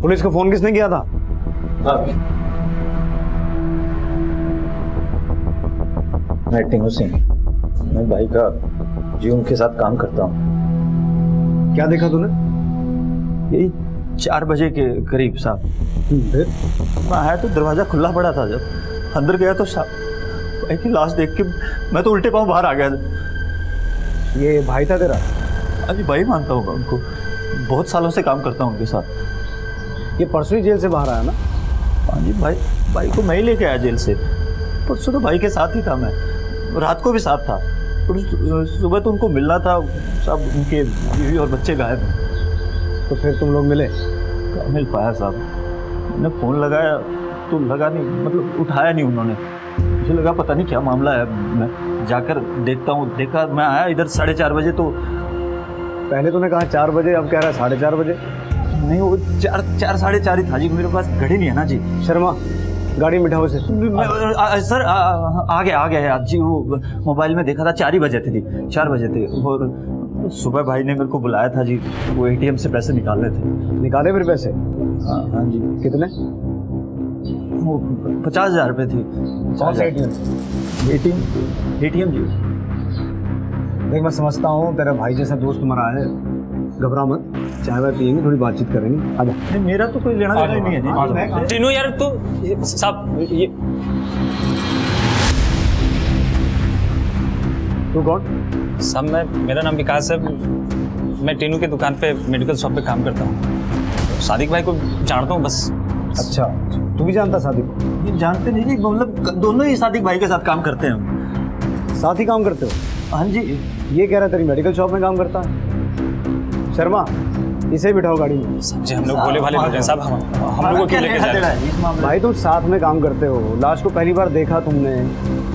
Police को phone किसने किया था? मैं टिंगू सिंह, मैं भाई का जीवन के साथ काम करता हूँ। क्या देखा तूने? यही 4 बजे के करीब साहब। फिर मैं आया तो दरवाजा खुला पड़ा था। जब अंदर गया तो साहब भाई की लाश देख के मैं तो उल्टे पांव बाहर आ गया। ये भाई था तेरा? अभी भाई मानता हूँ उनको, बहुत सालों से काम करता हूँ उनके साथ। ये परसों ही जेल से बाहर आया ना? हाँ जी, भाई को मैं ही लेके आया जेल से। परसों तो भाई के साथ ही था मैं, रात को भी साथ था। और सुबह तो उनको मिलना था, सब उनके बीवी और बच्चे गायब हैं। तो फिर तुम लोग मिले? कहाँ मिल पाया साहब, मैंने फ़ोन लगाया तो लगा नहीं, मतलब उठाया नहीं उन्होंने। मुझे लगा पता नहीं क्या मामला है, मैं जाकर देखता हूँ। देखा, मैं आया इधर 4:30 बजे। तो पहले तूने कहा 4 बजे, अब कह रहा है 4:30 बजे। नहीं, वो 4 साढ़े 4 ही था जी। मेरे पास घड़ी नहीं है ना जी। शर्मा, गाड़ी में बिठाओ इसे। सर आ गया आज जी। वो मोबाइल में देखा था 4 ही बजे थे, 4 बजे थे। और सुबह भाई ने मेरे को बुलाया था जी, वो ATM से पैसे निकालने थे। निकाले फिर पैसे? हाँ जी। कितने? वो 50,000 रुपये थी। कौन से ATM जी। देख, मैं समझता हूँ तेरा भाई जैसा दोस्त तुम्हारा है, घबरा मत, चाय वाय पियेंगे, थोड़ी बातचीत करेंगे। आजा। नहीं, मेरा तो कोई लेना देना ही नहीं है जी। टीनू यार, तू साहब ये तू कौन? साहब मेरा नाम विकास है। मैं टीनू के दुकान पे मेडिकल शॉप पे काम करता हूँ। सादिक भाई को जानता हूँ बस। अच्छा, तू भी जानता सादिक को? ये जानते नहीं जी, मतलब दोनों ही सादिक भाई के साथ काम करते हैं। साथ ही काम करते हो? हाँ जी। ये कह रहा तेरी मेडिकल शॉप में काम करता है। शर्मा, इसे बिठाओ गाड़ी में। जी, हम लोग भोले भाले लोग हैं साहब, हम लोग को क्यों लेके जा रहे हैं? भाई तुम साथ में काम करते हो, लाश को पहली बार देखा तुमने,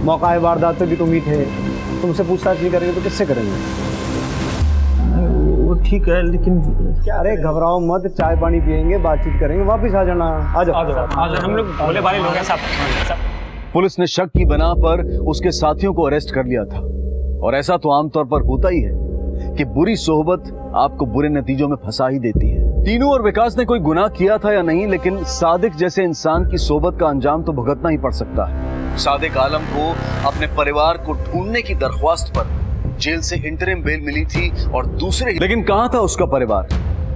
मौका वारदात पे भी तुम ही थे। तुमसे पूछताछ नहीं करेंगे तो किससे करेंगे? वो ठीक है, लेकिन क्या? अरे घबराओ मत, चाय पानी पियेंगे, बातचीत करेंगे, वापस आ जाना। आ जाओ। हम लोग भोले भाले लोग हैं साहब। पुलिस ने शक की बना पर उसके साथियों को अरेस्ट कर लिया था। और ऐसा तो आमतौर पर होता ही है कि बुरी सोहबत आपको बुरे नतीजों में फंसा ही देती है। टीनू और विकास ने कोई गुनाह किया था या नहीं, लेकिन सादिक जैसे इंसान की सोहबत का अंजाम तो भुगतना ही पड़ सकता है। सादिक आलम को अपने परिवार को ढूंढने की दरख्वास्त पर जेल से इंटरिम बेल मिली थी और दूसरे, लेकिन कहां था उसका परिवार?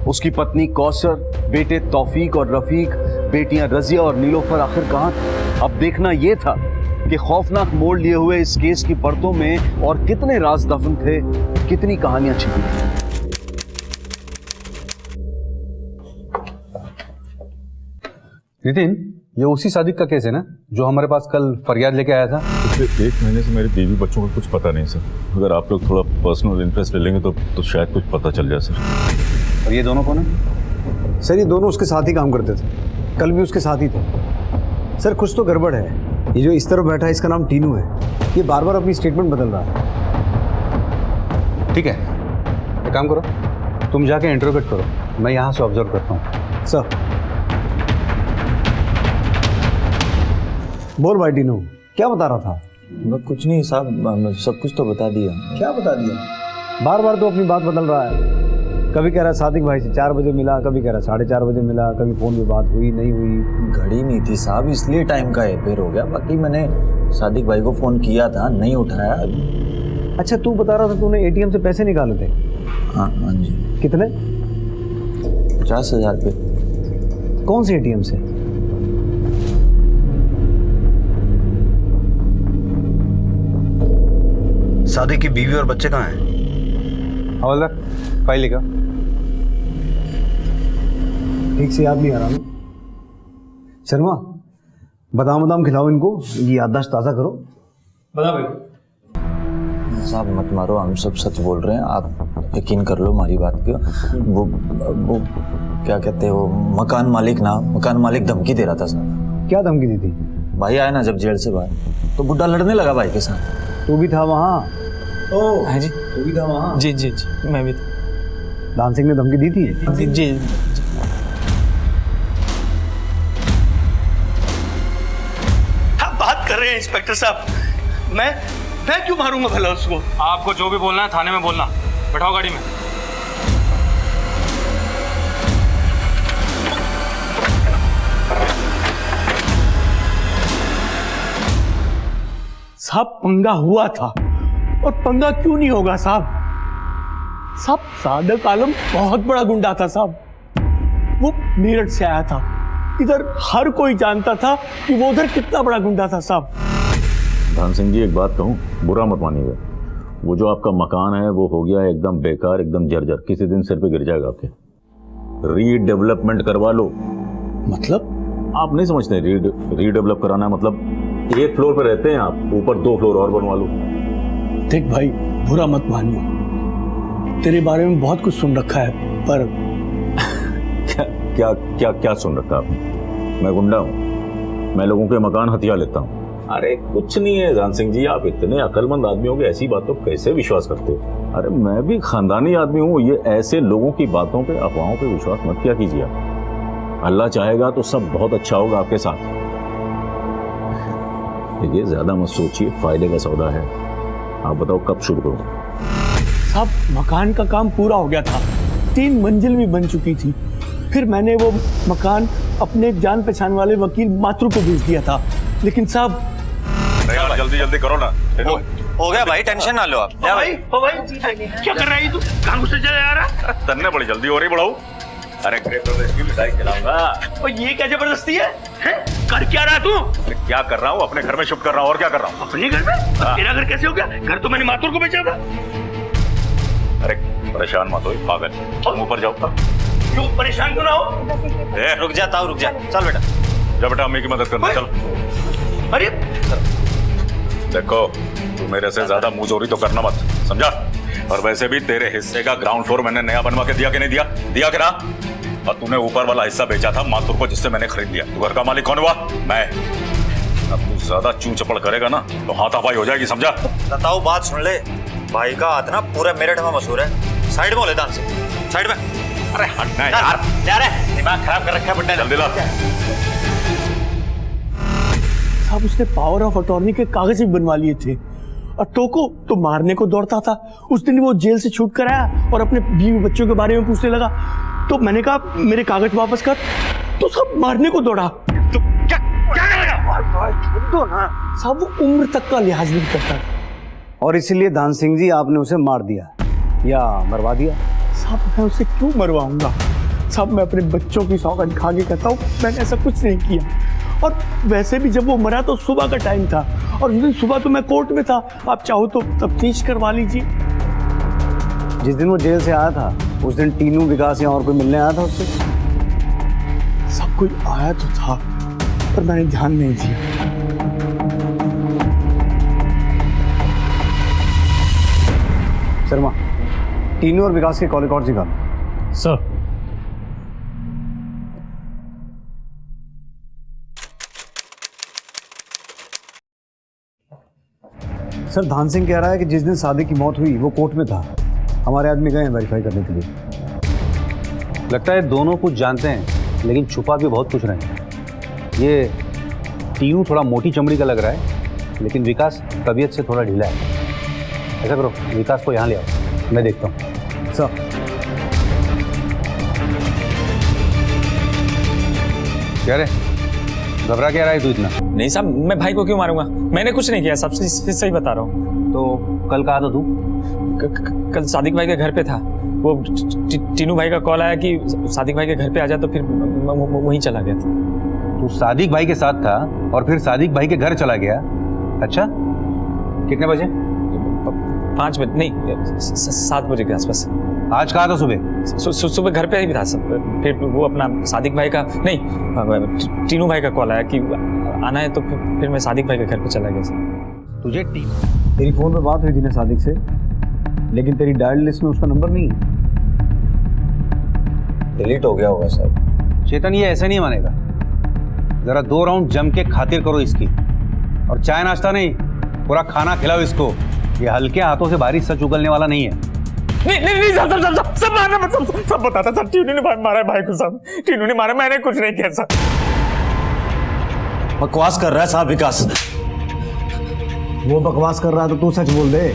उसकी पत्नी कौसर, बेटे तौफीक और रफीक, बेटियां रजिया और नीलोफर आखिर कहां थे? अब देखना यह था कि खौफनाक मोड़ लिए हुए इस केस की परतों में और कितने राज दफन थे, कितनी कहानियां छिपी थी। नितिन, ये उसी सादिक का केस है ना जो हमारे पास कल फरियाद लेके आया था? पिछले 1 महीने से मेरे बीवी बच्चों को कुछ पता नहीं सर। अगर आप लोग थोड़ा पर्सनल इंटरेस्ट ले लेंगे तो शायद कुछ पता चल जाए सर। और ये दोनों कौन है? सर, ये दोनों उसके साथ ही काम करते थे, कल भी उसके साथ ही थे। सर, कुछ तो गड़बड़ है। ये जो इस तरफ बैठा है, इसका नाम टीनू है। ये बार बार अपनी स्टेटमेंट बदल रहा है। ठीक है, एक काम करो, तुम जाके इंटरोगेट करो, मैं यहाँ से ऑब्जर्व करता हूँ। सर, बोल भाई टीनू, क्या बता रहा था? कुछ नहीं साहब, सब कुछ तो बता दिया। क्या बता दिया? बार बार तो अपनी बात बदल रहा है। कभी कह रहा है सादिक भाई से 4 बजे मिला, कभी कह रहा 4:30 बजे मिला, कभी फोन पे बात हुई नहीं हुई। घड़ी नहीं थी साहब, इसलिए टाइम का हेरफेर हो गया। बाकी मैंने सादिक भाई को फोन किया था, नहीं उठाया। अच्छा, तू बता रहा था तूने ATM से पैसे निकाले थे? हाँ जी। कितने? 50,000 रुपये। कौन से ATM से? सादिक की बीवी और बच्चे कहाँ हैं? हवलदार, फाइल लिखा। ठीक से याद नहीं आ रहा ना। शर्मा, बादाम खिलाओ इनको, इनकी याददाश्त ताज़ा करो। बता भाई साहब मत मारो, हम सब सच बोल रहे हैं, आप यकीन कर लो हमारी बात पे। वो क्या कहते हो, मकान मालिक धमकी दे रहा था साहब। क्या धमकी दी थी? भाई आया ना जब जेल से बाहर, तो बुड्ढा लड़ने लगा भाई के साथ। तू भी था वहाँ? हाँ जी, तू भी था वहाँ? जी जी जी, मैं भी दान सिंह ने धमकी दी थी? जी जी। आप बात कर रहे हैं इंस्पेक्टर साहब? मैं क्यों मारूंगा भला उसको? आपको जो भी बोलना है थाने में बोलना। बैठाओ गाड़ी में। साहब पंगा हुआ था, और पंगा क्यों नहीं होगा साहब? साहब सादक आलम बहुत बड़ा गुंडा था साहब। वो मेरठ से आया था, इधर हर कोई जानता था कि वो उधर कितना बड़ा गुंडा था साहब। धान सिंह जी, एक बात कहूँ, बुरा मत मानिएगा, वो जो आपका मकान है वो हो गया है एकदम बेकार, एकदम जर्जर, किसी दिन सिर पे गिर जाएगा आपके। रीडेवलपमेंट करवा लो। मतलब? आप नहीं समझते? रीडेवलप कराना मतलब एक फ्लोर पे रहते हैं आप, ऊपर 2 फ्लोर और बनवा लो। देख भाई, बुरा मत मानियो, तेरे बारे में बहुत कुछ सुन रखा है, पर क्या क्या क्या क्या सुन रखा आपने? मैं गुंडा हूँ? मैं लोगों के मकान हथिया लेता हूँ? अरे कुछ नहीं है धान सिंह जी, आप इतने अक्लमंद आदमी हो, ऐसी बातों पर कैसे विश्वास करते हो? अरे मैं भी खानदानी आदमी हूँ, ये ऐसे लोगों की बातों पे, अफवाहों पे विश्वास मत किया कीजिए आप। अल्लाह चाहेगा तो सब बहुत अच्छा होगा आपके साथ। देखिए ज्यादा मत सोचिए, फायदे का सौदा है। आप बताओ कब शुरू करूँ? साहब मकान का काम पूरा हो गया था, 3 मंजिल भी बन चुकी थी। फिर मैंने वो मकान अपने जान पहचान वाले वकील मातृ को भेज दिया था, लेकिन साहब जल्दी जल्दी करो ना। हो गया भाई, टेंशन ना लो आप। ओ भाई क्या कर रहा है तू? कहाँ गुस्से चले जा रहा? तन्ने बड़ी जल्दी हो रही बढ़ाऊ। अरे इसकी मिठाई खिलाऊंगा। और ये क्या जबरदस्ती है? कर क्या रहा तू? क्या कर रहा हूँ? अपने घर में शिफ्ट कर रहा हूँ, और क्या कर रहा हूँ? अपने घर में? तेरा घर कैसे हो गया? घर तो मैंने मातुर को बेचा था। अरे परेशान मत हो पागल, तुम ऊपर जाओ। क्यों परेशान क्यों ना हो? रुक जा ताऊ, रुक जा, चल बेटा। जा बेटा, अम्मी की मदद करना, चल। अरे देखो, तू मेरे से ज्यादा मुंहजोरी तो करना मत, समझा? और वैसे भी तेरे हिस्से का ग्राउंड फ्लोर मैंने नया बनवा के दिया कि नहीं दिया? दिया कि ना? और तूने ऊपर वाला हिस्सा बेचा था मातुर को, जिससे मैंने खरीद लिया। तू घर का मालिक कौन हुआ? मैं। अब तू ज्यादा चूं चपड़ करेगा ना तो हाथापाई हो जाएगी, समझा? ताऊ बात सुन ले, भाई का हाथ ना पूरे मेरठ में मशहूर है। साइड में हो ले दान से, साइड में। अरे हटना यार, दिमाग खराब कर रखा है बंदे ने। जल्दी ला। साहब उसने पावर ऑफ अटॉर्नी के कागज भी बनवा लिए थे, और टोको तो मारने को दौड़ता था। उस दिन वो जेल से छूट कर आया और अपने बीवी बच्चों के बारे में पूछने लगा, तो मैंने कहा मेरे कागज वापस कर, तो सब मारने को दौड़ा। तो क्या दो ना साहब, वो उम्र तक का लिहाज नहीं करता था। और इसीलिए दान सिंह जी आपने उसे मार दिया या मरवा दिया? साहब मैं उसे क्यों मरवाऊंगा? साहब मैं अपने बच्चों की सौगंध खा के कहता हूँ, मैंने ऐसा कुछ नहीं किया। और वैसे भी जब वो मरा तो सुबह का टाइम था, और उस दिन सुबह तो मैं कोर्ट में था। आप चाहो तो तफ्तीश करवा लीजिए। जिस दिन वो जेल से आया था उस दिन टीनू, विकास या और कोई मिलने आया था उससे? सब कोई आया तो था, पर मैंने ध्यान नहीं दिया। शर्मा, टीनू और विकास के कॉल रिकॉर्ड्स निकालो। सर सर, धान सिंह कह रहा है कि जिस दिन सादिक की मौत हुई वो कोर्ट में था। हमारे आदमी गए हैं वेरीफाई करने के लिए। लगता है दोनों कुछ जानते हैं, लेकिन छुपा भी बहुत कुछ रहे हैं। ये टीनू थोड़ा मोटी चमड़ी का लग रहा है, लेकिन विकास तबीयत से थोड़ा ढीला है। ऐसा करो, विकास को यहाँ ले आओ, मैं देखता हूँ। सर क्या रे, घबरा क्या रहा है तू इतना? नहीं साहब, मैं भाई को क्यों मारूंगा? मैंने कुछ नहीं किया, सबसे सही बता रहा हूँ। तो कल कहा था तू? कल सादिक भाई के घर पे था। वो टीनू भाई का कॉल आया कि सादिक भाई के घर पे आ जा, तो फिर वहीं चला गया था। तू सादिक भाई के साथ था और फिर सादिक भाई के घर चला गया? अच्छा, कितने बजे? 5 बजे नहीं, 7 बजे के आसपास। आज कहा था सुबह? सुबह घर पे ही भी था सब। फिर वो अपना सादिक भाई का नहीं, टीनू भाई का कॉल आया कि आना है, तो फिर मैं सादिक भाई के घर पे चला गया सर। तुझे तेरी फोन पे बात हुई थी ना सादिक से, लेकिन तेरी डायल लिस्ट में उसका नंबर नहीं है। डिलीट हो गया होगा सर। चेतन, ये ऐसे नहीं मानेगा। जरा 2 राउंड जम के खातिर करो इसकी, और चाय नाश्ता नहीं, पूरा खाना खिलाओ इसको। ये हल्के हाथों से भारी सच उगलने वाला नहीं है। नहीं सब मारा मत, सब बताता सर। टीनू ने मारा है भाई को, सब टीनू ने मारा, मैंने कुछ नहीं किया सर। बकवास कर रहा है साहब विकास। वो बकवास कर रहा तो तू सच बोल दे।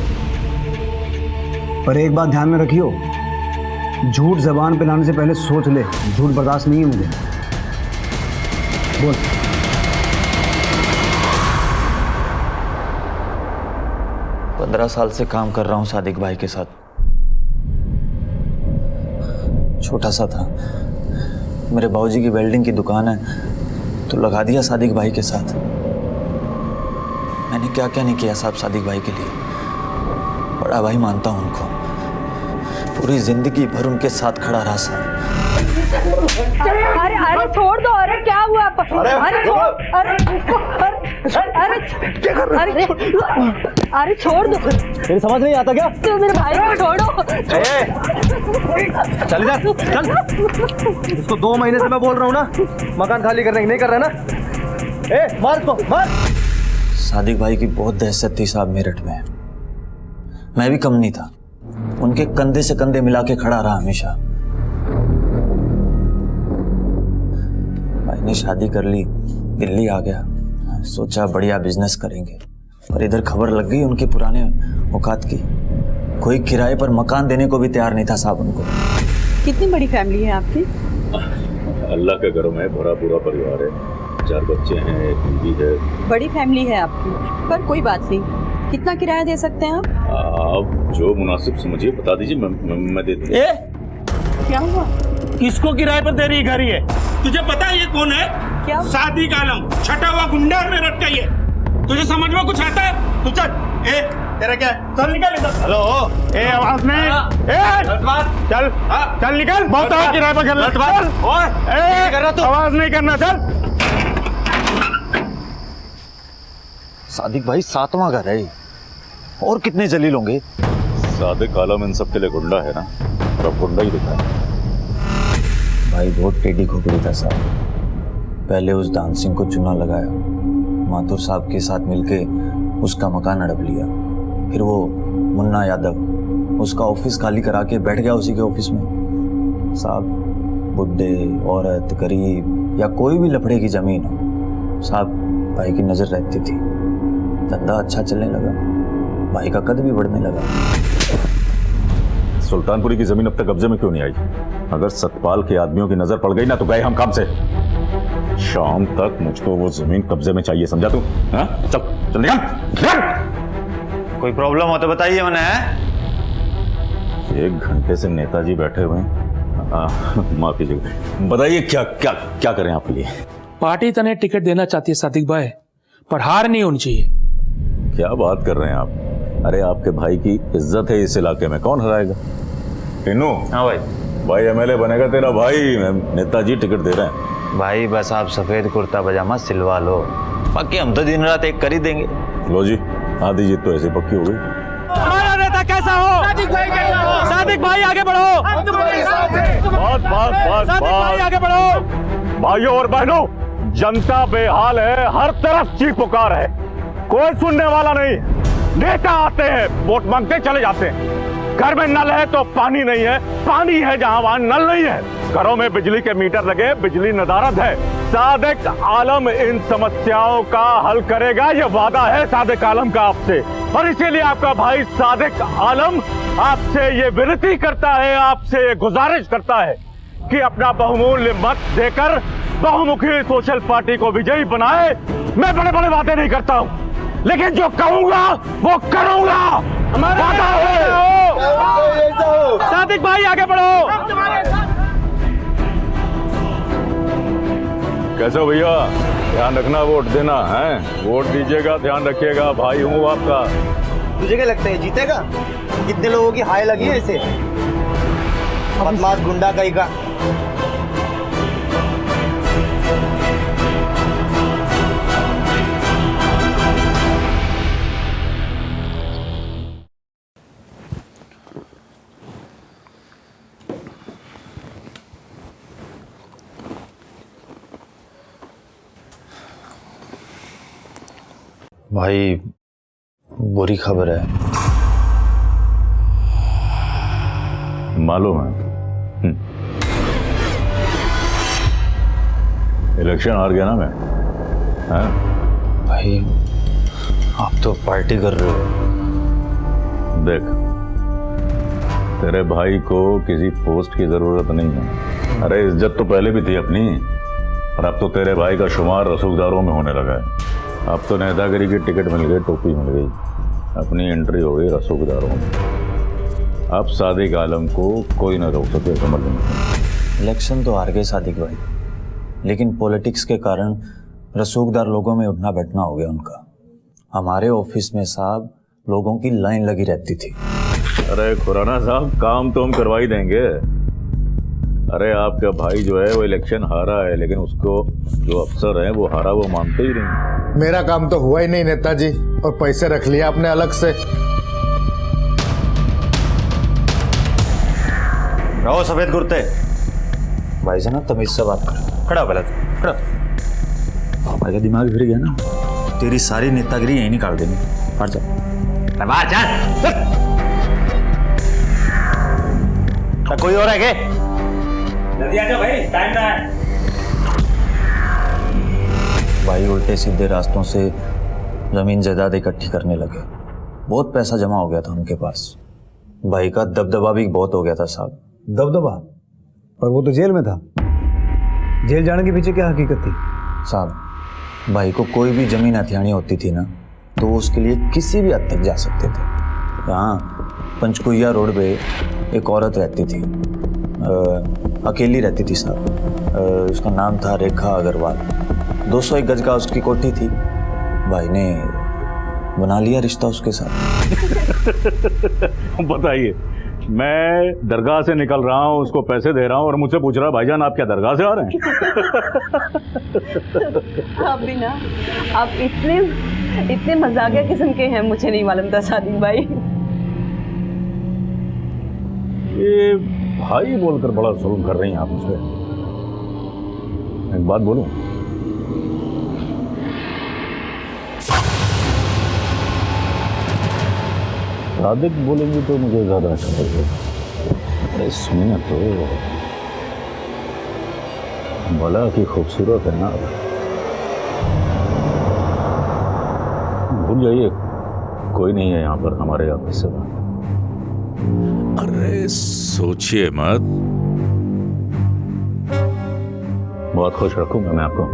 पर एक बात ध्यान में रखियो, झूठ जबान पे लाने से पहले सोच ले। झूठ बर्दाश्त नहीं है मुझे। बोल। 15 साल से काम कर रहा हूँ सादिक भाई के साथ। छोटा सा था, मेरे बाबूजी की वेल्डिंग की दुकान है तो लगा दिया सादिक भाई के साथ। मैंने क्या क्या नहीं किया साहब सादिक भाई के लिए। बड़ा भाई मानता हूँ उनको, पूरी जिंदगी भर उनके साथ खड़ा रहा साहब। अरे अरे छोड़ दो, अरे क्या हुआ? अरे छोड़, अरे छोड़ दो। तेरी समझ नहीं आता क्या? तो मेरे भाई को छोड़ो। चल जा, चल। इसको 2 महीने से मैं बोल रहा हूँ ना, मकान खाली करने की, नहीं कर रहा ना। मार इसको, मार। सादिक भाई की बहुत दहशत थी साहब मेरठ में। मैं भी कम नहीं था, उनके कंधे से कंधे मिला के खड़ा रहा हमेशा। भाई ने शादी कर ली, दिल्ली आ गया, सोचा बढ़िया बिजनेस करेंगे, पर इधर खबर लग गई उनके पुराने औकात की। कोई किराए पर मकान देने को भी तैयार नहीं था साहब उनको। कितनी बड़ी फैमिली है आपकी? अल्लाह के घरों में भरा पूरा परिवार है, 4 बच्चे हैं, एक बीवी है। बड़ी फैमिली है आपकी, पर कोई बात नहीं। कितना किराया दे सकते हैं आप? आप जो मुनासिब समझिए बता दीजिए, मैं दे दूंगा। क्या हुआ? किसको किराए पर दे रही घर ये? तुझे पता है ये कौन है? क्या? सादिक आलम, छठा हुआ गुंडा है मेरठ का ये। तुझे समझ में कुछ आता है? तू चल। तेरा क्या है? चल निकल इधर। हेलो, आवाज नहीं। चल चल निकल। बहुत आवाज किराए पर कर रहा तू। आवाज नहीं करना, चल। सादिक भाई 7वां घर है, और कितने जलील होंगे? सादिक आलम इन सब के लिए गुंडा है ना, और अब गुंडा ही दिखा है। भाई बहुत टेढ़ी खोपड़ी था साहब। पहले उस दान सिंह को चुना लगाया, माथुर साहब के साथ मिलके उसका मकान हड़प लिया। फिर वो मुन्ना यादव उसका ऑफिस खाली करा के बैठ गया उसी के ऑफिस में। साहब बुड्ढे, औरत, गरीब या कोई भी लफड़े की जमीन हो, साहब भाई की नजर रहती थी। धंधा अच्छा चलने लगा, भाई का कद भी बढ़ने लगा। सुल्तानपुरी की जमीन अब तक कब्जे में क्यों नहीं आई? अगर सतपाल के आदमियों की नजर पड़ गई ना तो गए हम काम से। शाम तक मुझको वो जमीन कब्जे में चाहिए, समझा तू? हाँ? चल चल निकल। कोई प्रॉब्लम हो तो बताइए। मैंने 1 घंटे से नेताजी बैठे हुए हैं। माफ कीजिएगा, बताइए क्या क्या क्या करें आपके लिए? पार्टी तने टिकट देना चाहती है सादिक भाई, पर हार नहीं होनी चाहिए। क्या बात कर रहे हैं आप? अरे आपके भाई की इज्जत है इस इलाके में, कौन हराएगा? टीनू। हाँ भाई। भाई एमएलए बनेगा तेरा भाई, नेताजी टिकट दे रहे हैं। भाई बस आप सफेद कुर्ता पजामा सिलवा लो, बाकी हम तो दिन रात एक कर ही देंगे। लो जी, आधी जीत तो ऐसे पक्की हो गई। हमारा नेता कैसा हो? सादिक भाई कैसा हो? सादिक भाई आगे बढ़ो। बस सादिक भाई आगे बढ़ो। भाइयों और बहनों, जनता बेहाल है, हर तरफ चीख पुकार है, कोई सुनने वाला नहीं। नेता आते हैं, वोट मांगते चले जाते हैं। घर में नल है तो पानी नहीं है, पानी है जहां वहां नल नहीं है। घरों में बिजली के मीटर लगे, बिजली नदारद है। सादिक आलम इन समस्याओं का हल करेगा, ये वादा है सादिक आलम का आपसे। और इसीलिए आपका भाई सादिक आलम आपसे ये विनती करता है, आपसे ये गुजारिश करता है कि अपना बहुमूल्य मत देकर बहुमुखी सोशल पार्टी को विजयी बनाए। मैं बड़े बड़े वादे नहीं करता हूं, लेकिन जो कहूंगा वो करूंगा। हमारा वादा है। सादिक भाई आगे बढ़ो। कैसे हो भैया? ध्यान रखना, वोट देना है। वोट दीजिएगा, ध्यान रखिएगा, भाई हूँ आपका। तुझे क्या लगता है जीतेगा? कितने लोगों की हाय लगी है इसे? बदमाश गुंडा कहीं का। भाई बुरी खबर है। मालूम है। इलेक्शन हार गया ना मैं। हाँ? भाई आप तो पार्टी कर रहे हो। देख, तेरे भाई को किसी पोस्ट की जरूरत नहीं है। अरे इज्जत तो पहले भी थी अपनी, और अब तो तेरे भाई का शुमार रसूखदारों में होने लगा है। अब तो नेतागिरी की टिकट मिल गई, टोपी मिल गई। अपनी एंट्री हो गई रसूखदारों में। अब सादिक आलम को कोई ना रोक सके, समझ लेंगे। इलेक्शन तो हार गए सादिक भाई, लेकिन पॉलिटिक्स के कारण रसूखदार लोगों में उठना बैठना हो गया उनका। हमारे ऑफिस में साहब लोगों की लाइन लगी रहती थी। अरे खुराना साहब, काम तो हम करवा ही देंगे। अरे आपका भाई जो है वो इलेक्शन हारा है, लेकिन उसको जो अफसर है वो हारा वो मानते ही नहीं। मेरा काम तो हुआ ही नहीं नेताजी, और पैसे रख लिया आपने अलग से। रहो सफेद कुर्ते, भाई से ना तमीज से बात कर। खड़ा पहले तो खड़ा। भाई का दिमाग फिर गया ना, तेरी सारी नेतागिरी यहीं निकाल देनी। हट जा, बाहर जा। कोई और है क्या? जल्दी आ जाओ भाई, टाइम ना है। भाई उल्टे सीधे रास्तों से जमीन जायदाद इकट्ठी करने लगे। बहुत पैसा जमा हो गया था उनके पास। भाई का दबदबा भी बहुत हो गया था साहब। दबदबा? पर वो तो जेल में था। जेल जाने के पीछे क्या हकीकत थी? साहब भाई को कोई भी जमीन हथियानी होती थी ना, तो उसके लिए किसी भी हद तक जा सकते थे। यहाँ पंचकुइया रोड पे एक औरत रहती थी, अकेली रहती थी साहब। उसका नाम था रेखा अग्रवाल। 201 गज का उसकी कोठी थी। भाई ने बना लिया रिश्ता उसके साथ। बताइए, मैं दरगाह से निकल रहा हूँ, उसको पैसे दे रहा हूँ और मुझसे पूछ रहा है भाईजान आप क्या दरगाह से आ रहे हैं? आप भी ना, आप इतने मजाकिया किस्म के हैं, मुझे नहीं मालूम था सादिक भाई। ये भाई बोलकर बड़ा जुल्म कर रही हैं आप मुझे। एक बात बोलूं, सादिक बोलेंगे तो मुझे ज्यादा अच्छा लगेगा। अरे सुनिए तो, भला की खूबसूरत है ना। भूल जाइए, कोई नहीं है यहाँ पर हमारे ऑफिस से। अरे सोचिए मत। बहुत खुश रखूंगा मैं आपको।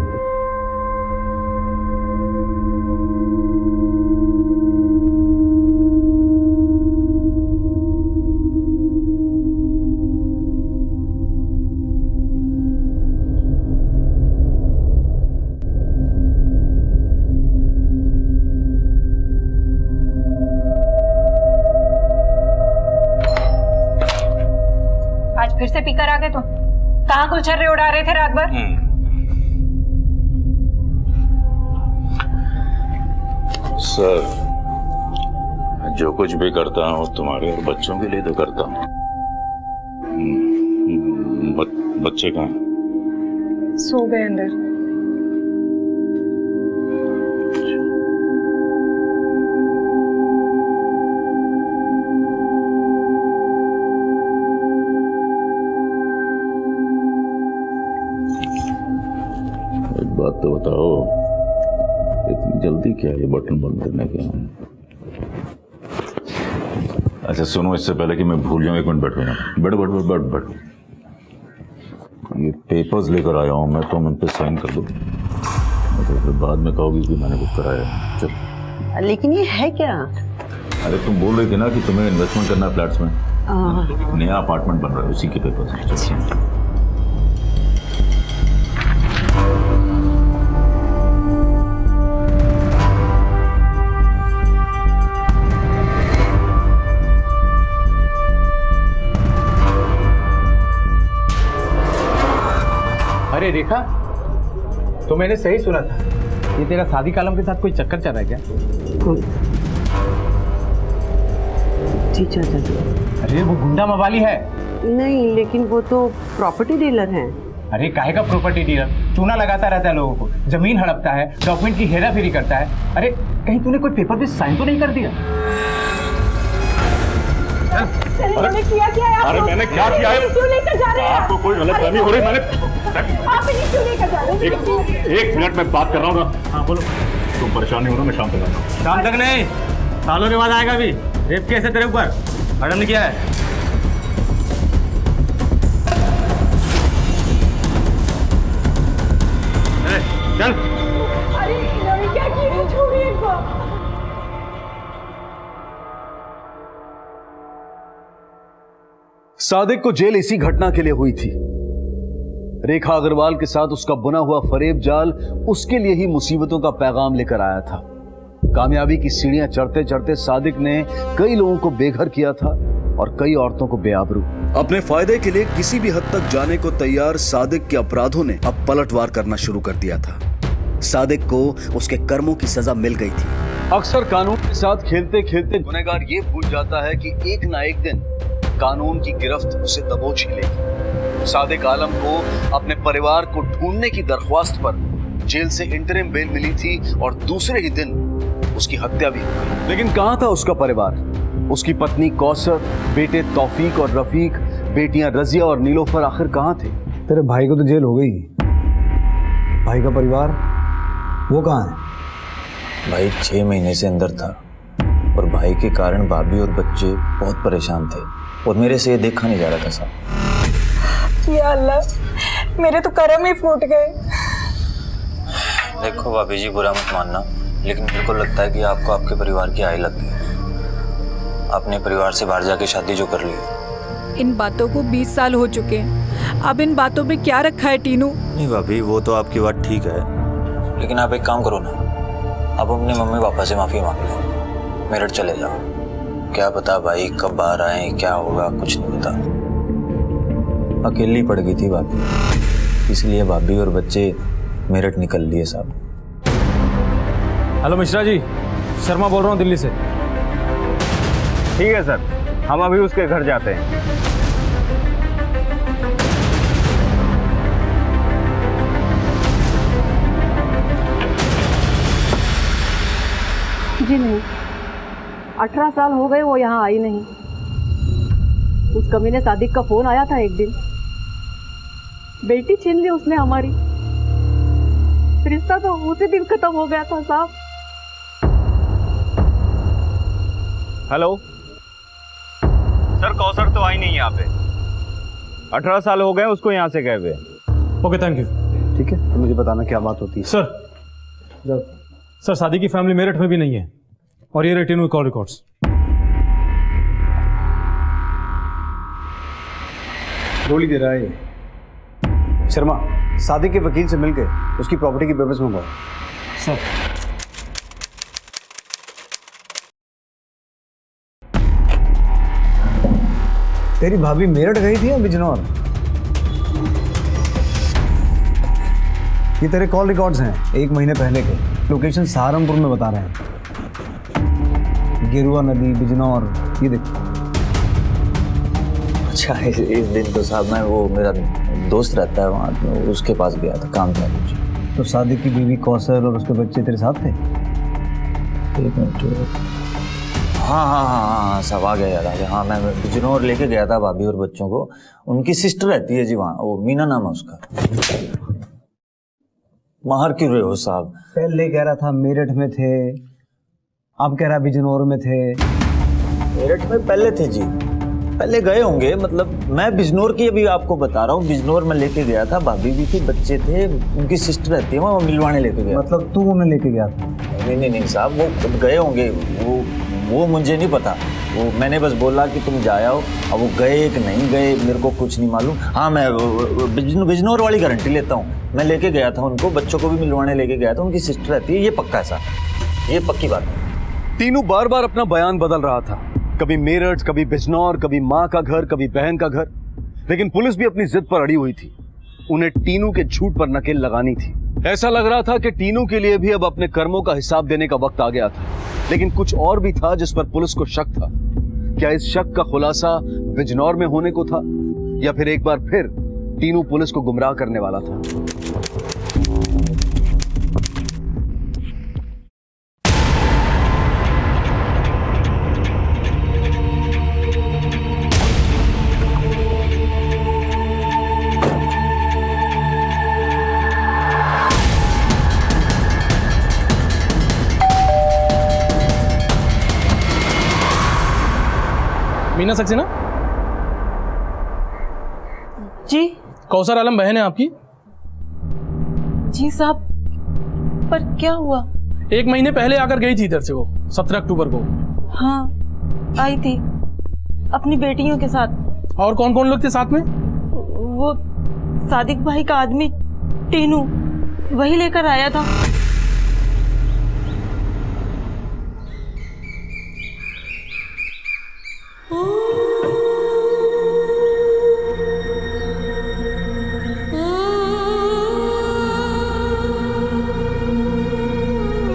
फिर से पीकर आ गए तुम? कहाँ गुलछर्रे उड़ा रहे थे रात भर? सर, जो कुछ भी करता हूँ तुम्हारे और बच्चों के लिए तो करता हूँ। बच्चे कहाँ? सो गए अंदर। बात तो बताओ, इतनी जल्दी क्या ये बटन बंद करने के? अच्छा सुनो, इससे पहले कि मैं भूल जाऊं, एक मिनट बैठो ना। बैठ। ये पेपर्स लेकर आया हूं मैं, तो मैं इन पे साइन कर दूं, तो फिर बाद में कहोगी कि मैंने कुछ कराया। चल। लेकिन ये है क्या? अरे तुम बोल रही थी ना कि तुम्हें इन्वेस्टमेंट करना है फ्लैट्स में। नया अपार्टमेंट बन रहा है, उसी के पेपर्स। अरे रेखा, तो मैंने सही सुना था, ये तेरा सादिक आलम के साथ कोई चक्कर चल रहा है क्या? जी चाचा जी। अरे वो गुंडा मवाली है। नहीं, लेकिन वो तो प्रॉपर्टी डीलर हैं। अरे काहे का प्रॉपर्टी डीलर? चूना लगाता रहता है लोगों को, जमीन हड़पता है, डॉक्यूमेंट की हेरा फेरी करता है। अरे कहीं तूने कोई पेपर पे साइन तो नहीं कर दिया? मैंने किया क्या है? अरे मैंने क्या किया है? क्यों लेकर जा रहे हैं? आपको कोई गलतफहमी हो रही? मैंने आप इन्हें क्यों लेकर जा रहे हैं? एक मिनट में बात कर रहा हूँ ना। हाँ बोलो। तुम परेशान नहीं हो ना, मैं शाम तक आता हूँ। शाम तक नहीं, सालों के बाद आएगा। अभी रेप केस है तेरे ऊपर, मैडम ने किया है। चल। अरे इन्होंने क्या किया? छोड़िए इनको। एक बात तो बताओ, इतनी जल्दी क्या है? ये बटन बंद करने के? आप इन्हें क्यों लेकर जा रहे हैं? बटन बंद करने के? आप इन्हें क्यों लेकर जा रहे हैं? अरे सादिक को जेल इसी घटना के लिए हुई थी। रेखा अग्रवाल के साथ उसका बुना हुआ फरेब जाल उसके लिए ही मुसीबतों का पैगाम लेकर आया था। कामयाबी की सीढ़ियां चढ़ते चढ़ते सादिक ने कई लोगों को बेघर किया था और कई औरतों को बेआबरू। अपने फायदे के लिए किसी भी हद तक जाने को तैयार सादिक के अपराधों ने अब पलटवार करना शुरू कर दिया था। सादिक को उसके कर्मों की सजा मिल गई थी। अक्सर कानून के साथ खेलते खेलते गुनहगार ये भूल जाता है कि एक ना एक दिन कानून की गिरफ्त उसे दबोच ही लेगी। सादिक आलम को अपने परिवार को ढूंढने की दरख्वास्त पर जेल से इंटरिम बेल मिली थी और दूसरे ही दिन उसकी हत्या भी हो गई। लेकिन कहां था उसका परिवार? उसकी पत्नी कौसर, बेटे तौफीक और रफीक, बेटियां रजिया और नीलोफर आखिर कहां थे? तेरे भाई को तो जेल हो गई, भाई का परिवार वो कहाँ है? भाई 6 महीने से अंदर था और भाई के कारण भाभी और बच्चे बहुत परेशान थे और मेरे से ये देखा नहीं जा रहा था साहब। या अल्लाह, मेरे तो कर्म ही फूट गए। देखो भाभी जी, बुरा मत मानना, लेकिन मेरे को लगता है कि आपको आपके परिवार की आय लग गई। अपने परिवार से बाहर जाके शादी जो कर ली। इन बातों को 20 साल हो चुके हैं, अब इन बातों में क्या रखा है टीनू? नहीं भाभी, वो तो आपकी बात ठीक है, लेकिन आप एक काम करो ना, आप अपने मम्मी पापा से माफ़ी मांग लो, मेरठ चले जाओ। क्या पता भाई कब बाहर आए, क्या होगा, कुछ नहीं पता। अकेली पड़ गई थी भाभी, इसलिए भाभी और बच्चे मेरठ निकल लिए साहब। हेलो मिश्रा जी, शर्मा बोल रहा हूँ दिल्ली से। ठीक है सर, हम अभी उसके घर जाते हैं। जी नहीं, 18 साल हो गए वो यहाँ आई नहीं। उस कमीने सादिक का फोन आया था एक दिन, बेटी छीन ली उसने हमारी। रिश्ता तो उसी दिन खत्म हो गया था साहब। हेलो सर, कौसर तो आई नहीं यहाँ पे। 18 साल हो गए उसको यहाँ से गए हुए। Okay, thank you. ठीक है, तो मुझे बताना क्या बात होती है। सर शादी की फैमिली मेरठ में भी नहीं है और ये रेटिन हुई कॉल रिकॉर्ड्स। गोली दे रहा है ये। शर्मा, सादिक के वकील से मिलके उसकी प्रॉपर्टी की पेपर्स मंगवाओ। सर तेरी भाभी मेरठ गई थी या बिजनौर? ये तेरे कॉल रिकॉर्ड्स हैं 1 महीने पहले के। लोकेशन सहारनपुर में बता रहे हैं, गेरुआ नदी, बिजनौर, ये देखो। अच्छा, इस दिन तो साहब मैं वो मेरा दोस्त रहता है वहाँ, तो उसके पास गया था, काम था कुछ। तो सादिक की बीवी कौसर और उसके बच्चे तेरे साथ थे? 1 मिनट। हाँ सब आ गया, याद आ गया। हाँ, मैं बिजनौर लेके गया था भाभी और बच्चों को। उनकी सिस्टर रहती है जी वहाँ, वो मीना नाम है उसका। बाहर क्यों रहे हो साहब? पहले कह रहा था मेरठ में थे, अब कह रहा बिजनौर में थे। मेरठ में पहले थे जी, पहले गए होंगे। मतलब मैं बिजनौर की अभी आपको बता रहा हूँ। बिजनौर में लेके गया था, भाभी भी थी, बच्चे थे, उनकी सिस्टर रहती है वहाँ, वो मिलवाने लेके गया। मतलब तू उन्हें लेके गया था? नहीं साहब, वो खुद गए होंगे। वो मुझे नहीं पता, वो मैंने बस बोला कि तुम जाओ। अब वो गए कि नहीं गए मेरे को कुछ नहीं मालूम। हाँ, मैं बिजनौर वाली गारंटी लेता हूँ, मैं लेके गया था उनको, बच्चों को भी मिलवाने लेके गया था, उनकी सिस्टर रहती है, ये पक्का है साहब, ये पक्की बात है। तीनू बार बार अपना बयान बदल रहा था, कभी मेरठ, कभी बिजनौर, कभी माँ का घर, कभी बहन का घर। लेकिन पुलिस भी अपनी जिद पर अड़ी हुई थी, उन्हें टीनू के झूठ पर नकेल लगानी थी। ऐसा लग रहा था कि टीनू के लिए भी अब अपने कर्मों का हिसाब देने का वक्त आ गया था। लेकिन कुछ और भी था जिस पर पुलिस को शक था। क्या इस शक का खुलासा बिजनौर में होने को था, या फिर एक बार फिर टीनू पुलिस को गुमराह करने वाला था? मीना सक्सेना जी? कौसर आलम बहन है आपकी? जी साहब, पर क्या हुआ? 1 महीने पहले आकर गई थी इधर से, वो 17 अक्टूबर को। हाँ, आई थी अपनी बेटियों के साथ। और कौन कौन लोग थे साथ में? वो सादिक भाई का आदमी टीनू, वही लेकर आया था।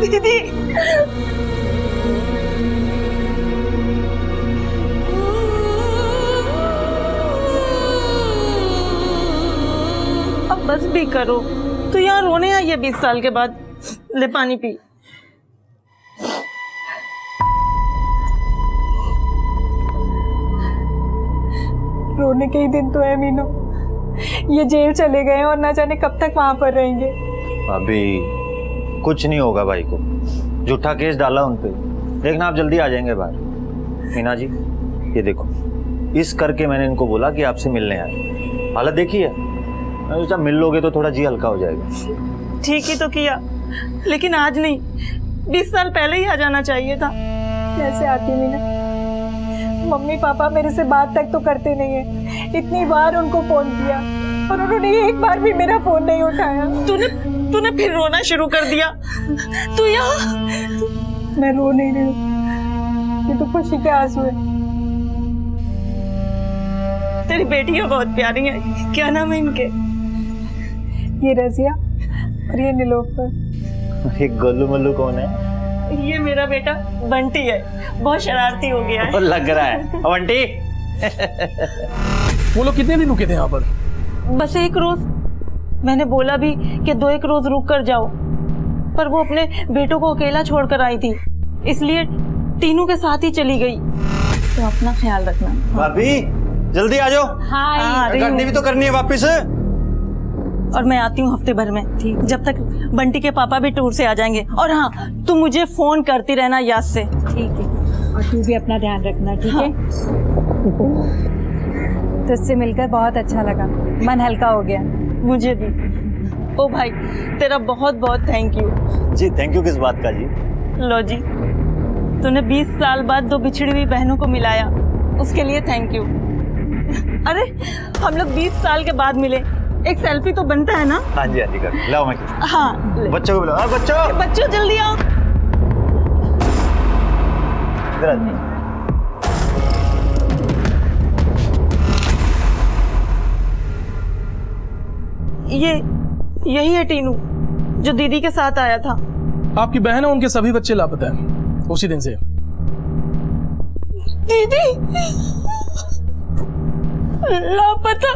दीदी, अब बस भी करो। तो यहाँ रोने आई है 20 साल के बाद। ले पानी पी। रोने के ही दिन तो है मीनू। ये जेल चले गए हैं और ना जाने कब तक वहां पर रहेंगे। अभी कुछ नहीं होगा भाई को, झूठा केस डाला उन पे। देखना आप जल्दी आ जाएंगे बाहर। मीना जी ये देखो, इस करके मैंने इनको बोला कि आपसे मिलने आए। हालत देखिए, मैं सोचा मिल लोगे तो थोड़ा जी हल्का हो जाएगा। ठीक ही तो किया, लेकिन आज नहीं, 20 साल पहले ही आ जाना चाहिए था। कैसे आती मीना? मम्मी पापा मेरे से बात तक तो करते नहीं है। इतनी बार उनको फोन किया और उन्होंने एक बार भी मेरा फोन नहीं उठाया। तूने फिर रोना शुरू कर दिया। तू यहाँ? मैं रो नहीं रही हूँ, ये तो खुशी के आंसू है। तेरी बेटियां बहुत प्यारी हैं। क्या नाम है इनके? ये रजिया और ये नीलोफर। एक गोलू मल्लू कौन है? ये मेरा बेटा बंटी है, बहुत शरारती हो गया है। लग रहा है बंटी। वो लोग कितने दिन रुके थे यहाँ पर? बस 1 रोज। मैंने बोला भी कि 2-1 रोज रुक कर जाओ, पर वो अपने बेटों को अकेला छोड़कर आई थी, इसलिए टीनू के साथ ही चली गई। तो अपना ख्याल रखना। भाभी जल्दी आ जाओ। हाँ, करनी भी तो करनी है वापिस। और मैं आती हूँ हफ्ते भर में, ठीक? जब तक बंटी के पापा भी टूर से आ जाएंगे। और हाँ, तुम मुझे फोन करती रहना याद से। ठीक है, और तू भी अपना ध्यान रखना, ठीक है? तुझसे मिलकर बहुत अच्छा लगा, मन हल्का हो गया। मुझे भी। ओ भाई, तेरा बहुत बहुत थैंक यू। जी थैंक यू किस बात का जी? लो जी, तूने 20 साल बाद 2 बिछड़ी हुई बहनों को मिलाया, उसके लिए थैंक यू। अरे हम लोग 20 साल के बाद मिले, एक सेल्फी तो बनता है ना? हाँ जी कर लाओ। मैं हाँ, बच्चों को बुलाओ। बच्चों जल्दी आओ। यही है टीनू, जो दीदी के साथ आया था। आपकी बहन है, उनके सभी बच्चे लापता हैं उसी दिन से। दीदी लापता,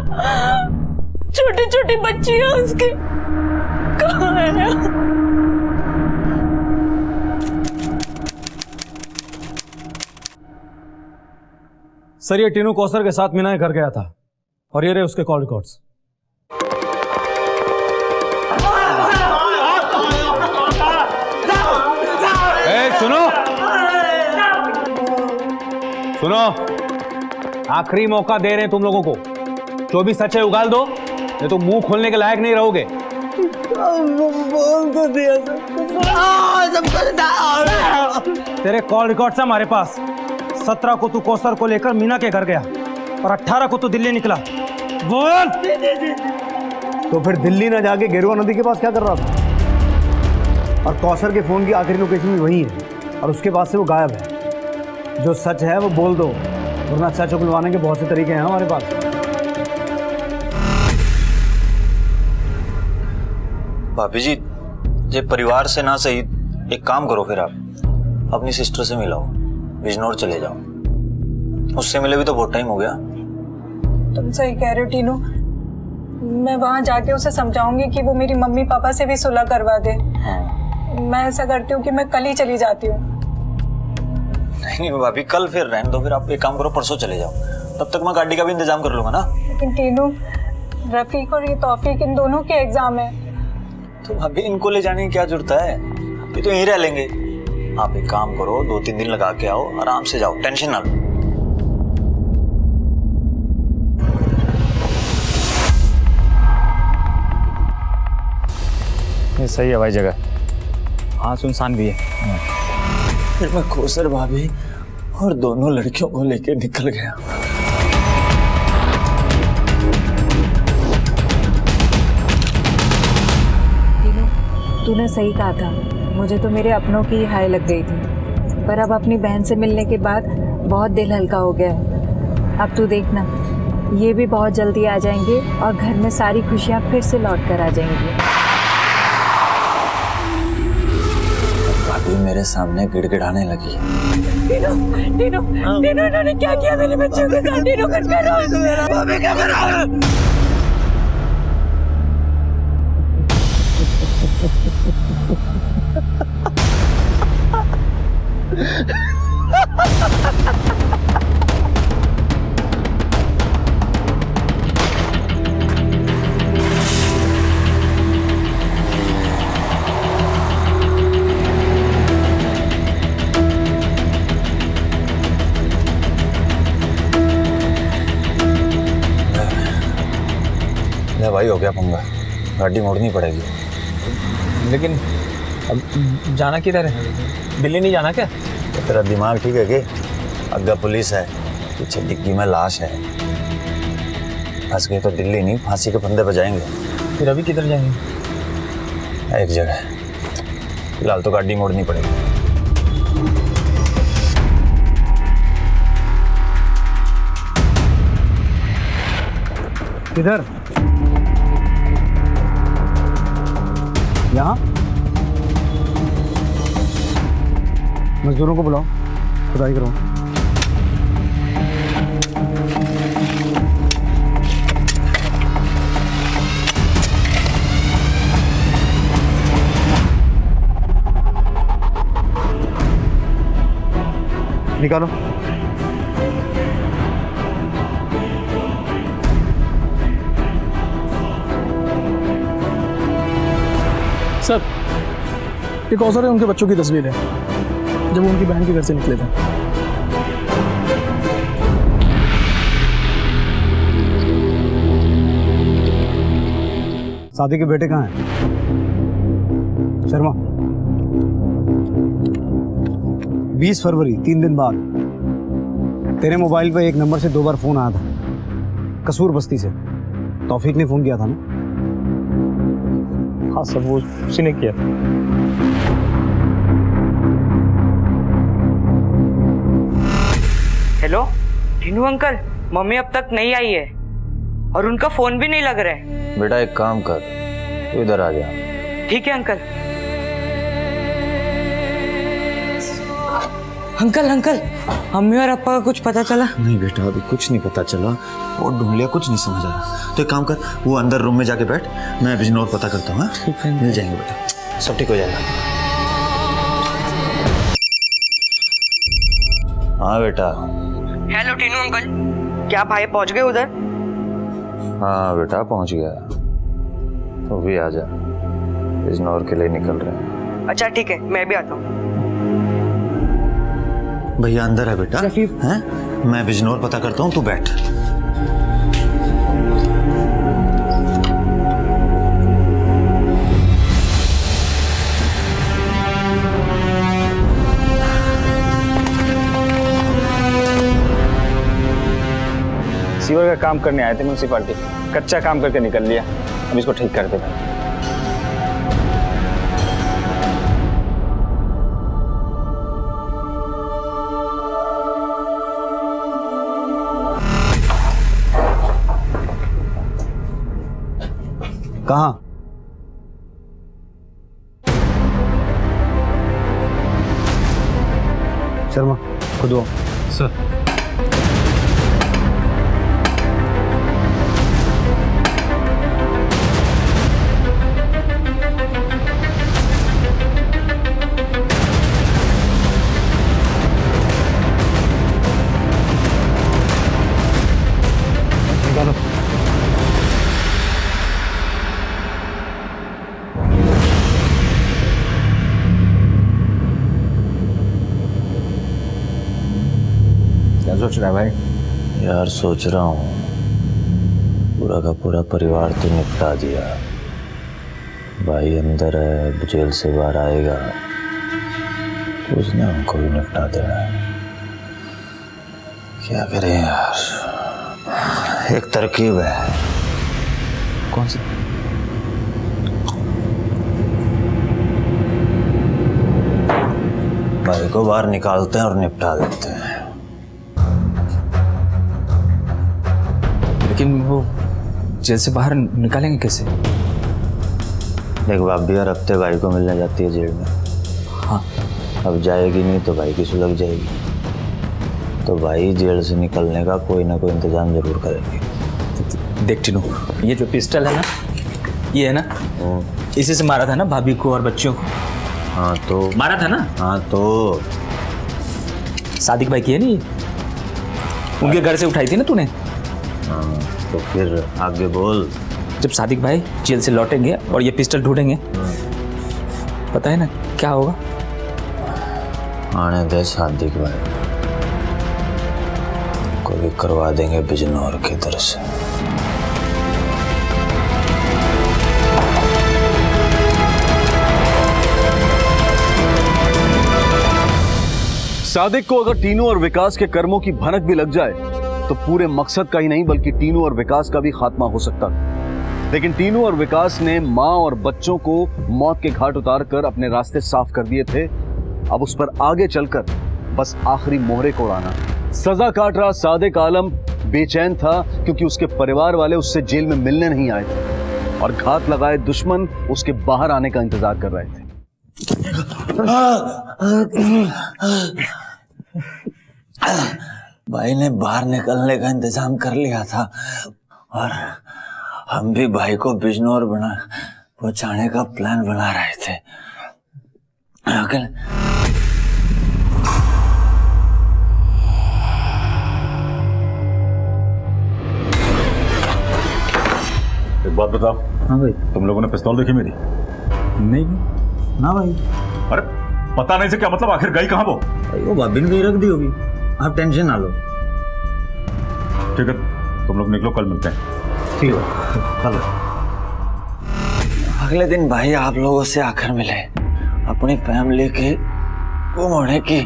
छोटी छोटी बच्चियां उसके कहाँ है? सर ये टीनू कौसर के साथ मीना के घर गया था और ये रहे उसके कॉल रिकॉर्ड्स। सुनो, आखिरी मौका दे रहे हैं तुम लोगों को। जो भी सच है उगाल दो, नहीं तो मुंह खोलने के लायक नहीं रहोगे। बोल तो दिया तेरे कॉल रिकॉर्ड्स हमारे पास। 17 को तू कौसर को लेकर मीना के घर गया और 18 को तू दिल्ली निकला। बोल। तो फिर दिल्ली ना जाके गेरुआ नदी के पास क्या कर रहा था? और कौसर के फोन की आखिरी लोकेशन भी वही है और उसके बाद से वो गायब है। जो सच है वो बोल दो, वरना सच उगलवाने के बहुत से तरीके हैं हमारे पास। भाभी जी, ये परिवार से ना सही, एक काम करो फिर आप अपनी सिस्टर से मिलाओ, बिजनौर चले जाओ। उससे मिले भी तो बहुत टाइम हो गया। तुम सही कह रहे हो टीनू, मैं वहां जाके उसे समझाऊंगी कि वो मेरी मम्मी पापा से भी सुलह करवा दे। मैं ऐसा करती हूँ कि मैं कल ही चली जाती हूँ। नहीं भाभी, कल फिर रहने दो। फिर आप एक काम करो, परसों चले जाओ, तब तक मैं गाड़ी का भी इंतजाम कर लूंगा ना। लेकिन टीनू, रफीक और ये तौफीक, इन दोनों के एग्जाम है। तो अभी इनको ले जाने की क्या जरूरत है? अभी तो यहीं रह लेंगे। आप एक काम करो, 2-3 दिन लगा के आओ, आराम से जाओ, टेंशन ना लो। ये सही है भाई जगह। हाँ, सुनसान भी है। फिर मैं कौसर भाभी और दोनों लड़कियों को लेके निकल गया। तूने सही कहा था, मुझे तो मेरे अपनों की ही हाय लग गई थी, पर अब अपनी बहन से मिलने के बाद बहुत दिल हल्का हो गया है। अब तू देखना, ये भी बहुत जल्दी आ जाएंगे और घर में सारी खुशियाँ फिर से लौट कर आ जाएंगी। भाभी मेरे सामने गिड़गिड़ाने लगी। टीनू, टीनू, टीनू, इन्होंने क्या किया मेरे बच्चों के साथ? टीनू कुछ करो। भाभी क्या कर रहा है? ले भाई, हो गया पंगा, गाड़ी मोड़नी पड़ेगी। लेकिन अब जाना किधर है? दिल्ली नहीं जाना क्या? तो तेरा दिमाग ठीक है कि अग्गा पुलिस है, पीछे डिग्गी में लाश है। फंस गए तो दिल्ली नहीं, फांसी के फंदे पर जाएंगे। फिर अभी किधर जाएंगे? एक जगह, फिलहाल तो गाड़ी मोड़नी पड़ेगी। किधर? यहाँ? मजदूरों को बुलाओ, खुदाई करो। निकालो। सर, ये कौसर है, उनके बच्चों की तस्वीर है जब वो उनकी बहन के घर से निकले थे। सादी के बेटे कहाँ हैं? शर्मा, 20 फरवरी 3 दिन बाद तेरे मोबाइल पे एक नंबर से 2 बार फोन आया था, कसूर बस्ती से। तौफीक ने फोन किया था ना? हाँ सर, वो उसी ने किया। हेलो टीनू अंकल, मम्मी अब तक नहीं आई है और उनका फोन भी नहीं लग रहा है। बेटा एक काम कर, तू इधर आ जा। ठीक है अंकल। अंकल अंकल, मम्मी और पापा का कुछ पता चला? नहीं बेटा, अभी कुछ नहीं पता चला। वो ढूंढ लिया, कुछ नहीं समझ आ रहा। तो एक काम कर, वो अंदर रूम में जाके बैठ, मैं बिजनौर पता करता हूँ। मिल जाएंगे बेटा, सब ठीक हो जाएगा। हाँ बेटा। हेलो टीनू अंकल, क्या भाई पहुंच गए उधर? हाँ बेटा पहुंच गया, तो भी आ जा, बिजनौर के लिए निकल रहे हैं। अच्छा ठीक है, मैं भी आता हूँ। भैया अंदर है बेटा, हैं? मैं बिजनौर पता करता हूँ, तू बैठ। सीवर का काम करने आए थे म्यूनसिपालिटी, कच्चा काम करके निकल लिया, अब इसको ठीक कर दे भाई। कहाँ? शर्मा, खुद आओ। सर। निकालो। क्या सोच रहा है भाई? यार सोच रहा हूँ, पूरा का पूरा परिवार तो निपटा दिया, भाई अंदर है, अब जेल से बाहर आएगा तो उसने हमको भी निपटा देना है। क्या करें यार, एक तरकीब है। कौन सी? को बाहर निकालते हैं और निपटा देते हैं। लेकिन वो जेल से बाहर निकालेंगे कैसे? देख भाभी हर हफ्ते भाई को मिलने जाती है जेल में। हाँ। अब जाएगी नहीं तो भाई की सुलग जाएगी, तो भाई जेल से निकलने का कोई ना कोई इंतजाम जरूर करेंगे। देख टीनू, ये जो पिस्टल है ना, ये है ना, इसी से मारा था ना भाभी को और बच्चियों को। हाँ तो मारा था ना। हाँ तो सादिक भाई की है नहीं, उनके घर से उठाई थी ना तूने। हाँ तो फिर आगे बोल। जब सादिक भाई जेल से लौटेंगे और ये पिस्टल ढूंढेंगे, पता है ना क्या होगा? आने दे सादिक भाई को भी करवा देंगे बिजनौर के दर से। सादिक को अगर टीनू और विकास के कर्मों की भनक भी लग जाए तो पूरे मकसद का ही नहीं बल्कि टीनू और विकास का भी खात्मा हो सकता था। लेकिन टीनू और विकास ने मां और बच्चों को मौत के घाट उतारकर अपने रास्ते साफ कर दिए थे। अब उस पर आगे चलकर बस आखिरी मोहरे को उड़ाना। सजा काट रहा सादिक आलम बेचैन था क्योंकि उसके परिवार वाले उससे जेल में मिलने नहीं आए थे और घात लगाए दुश्मन उसके बाहर आने का इंतजार कर रहे थे। भाई ने बाहर निकलने का इंतजाम कर लिया था और हम भी भाई को बिजनौर पहुंचाने का प्लान बना रहे थे। एक बात बताओ। हाँ भाई। तुम लोगों ने पिस्तौल देखी मेरी? नहीं ना भाई। अरे पता नहीं से क्या मतलब, आखिर गई कहाँ वो? वो भाभी ने रख दी होगी, आप टेंशन ना लो। ठीक है, तुम लोग निकलो, कल मिलते हैं। ठीक है कल। अगले दिन भाई आप लोगों से आकर मिले, अपनी फैमिली के गुम होने की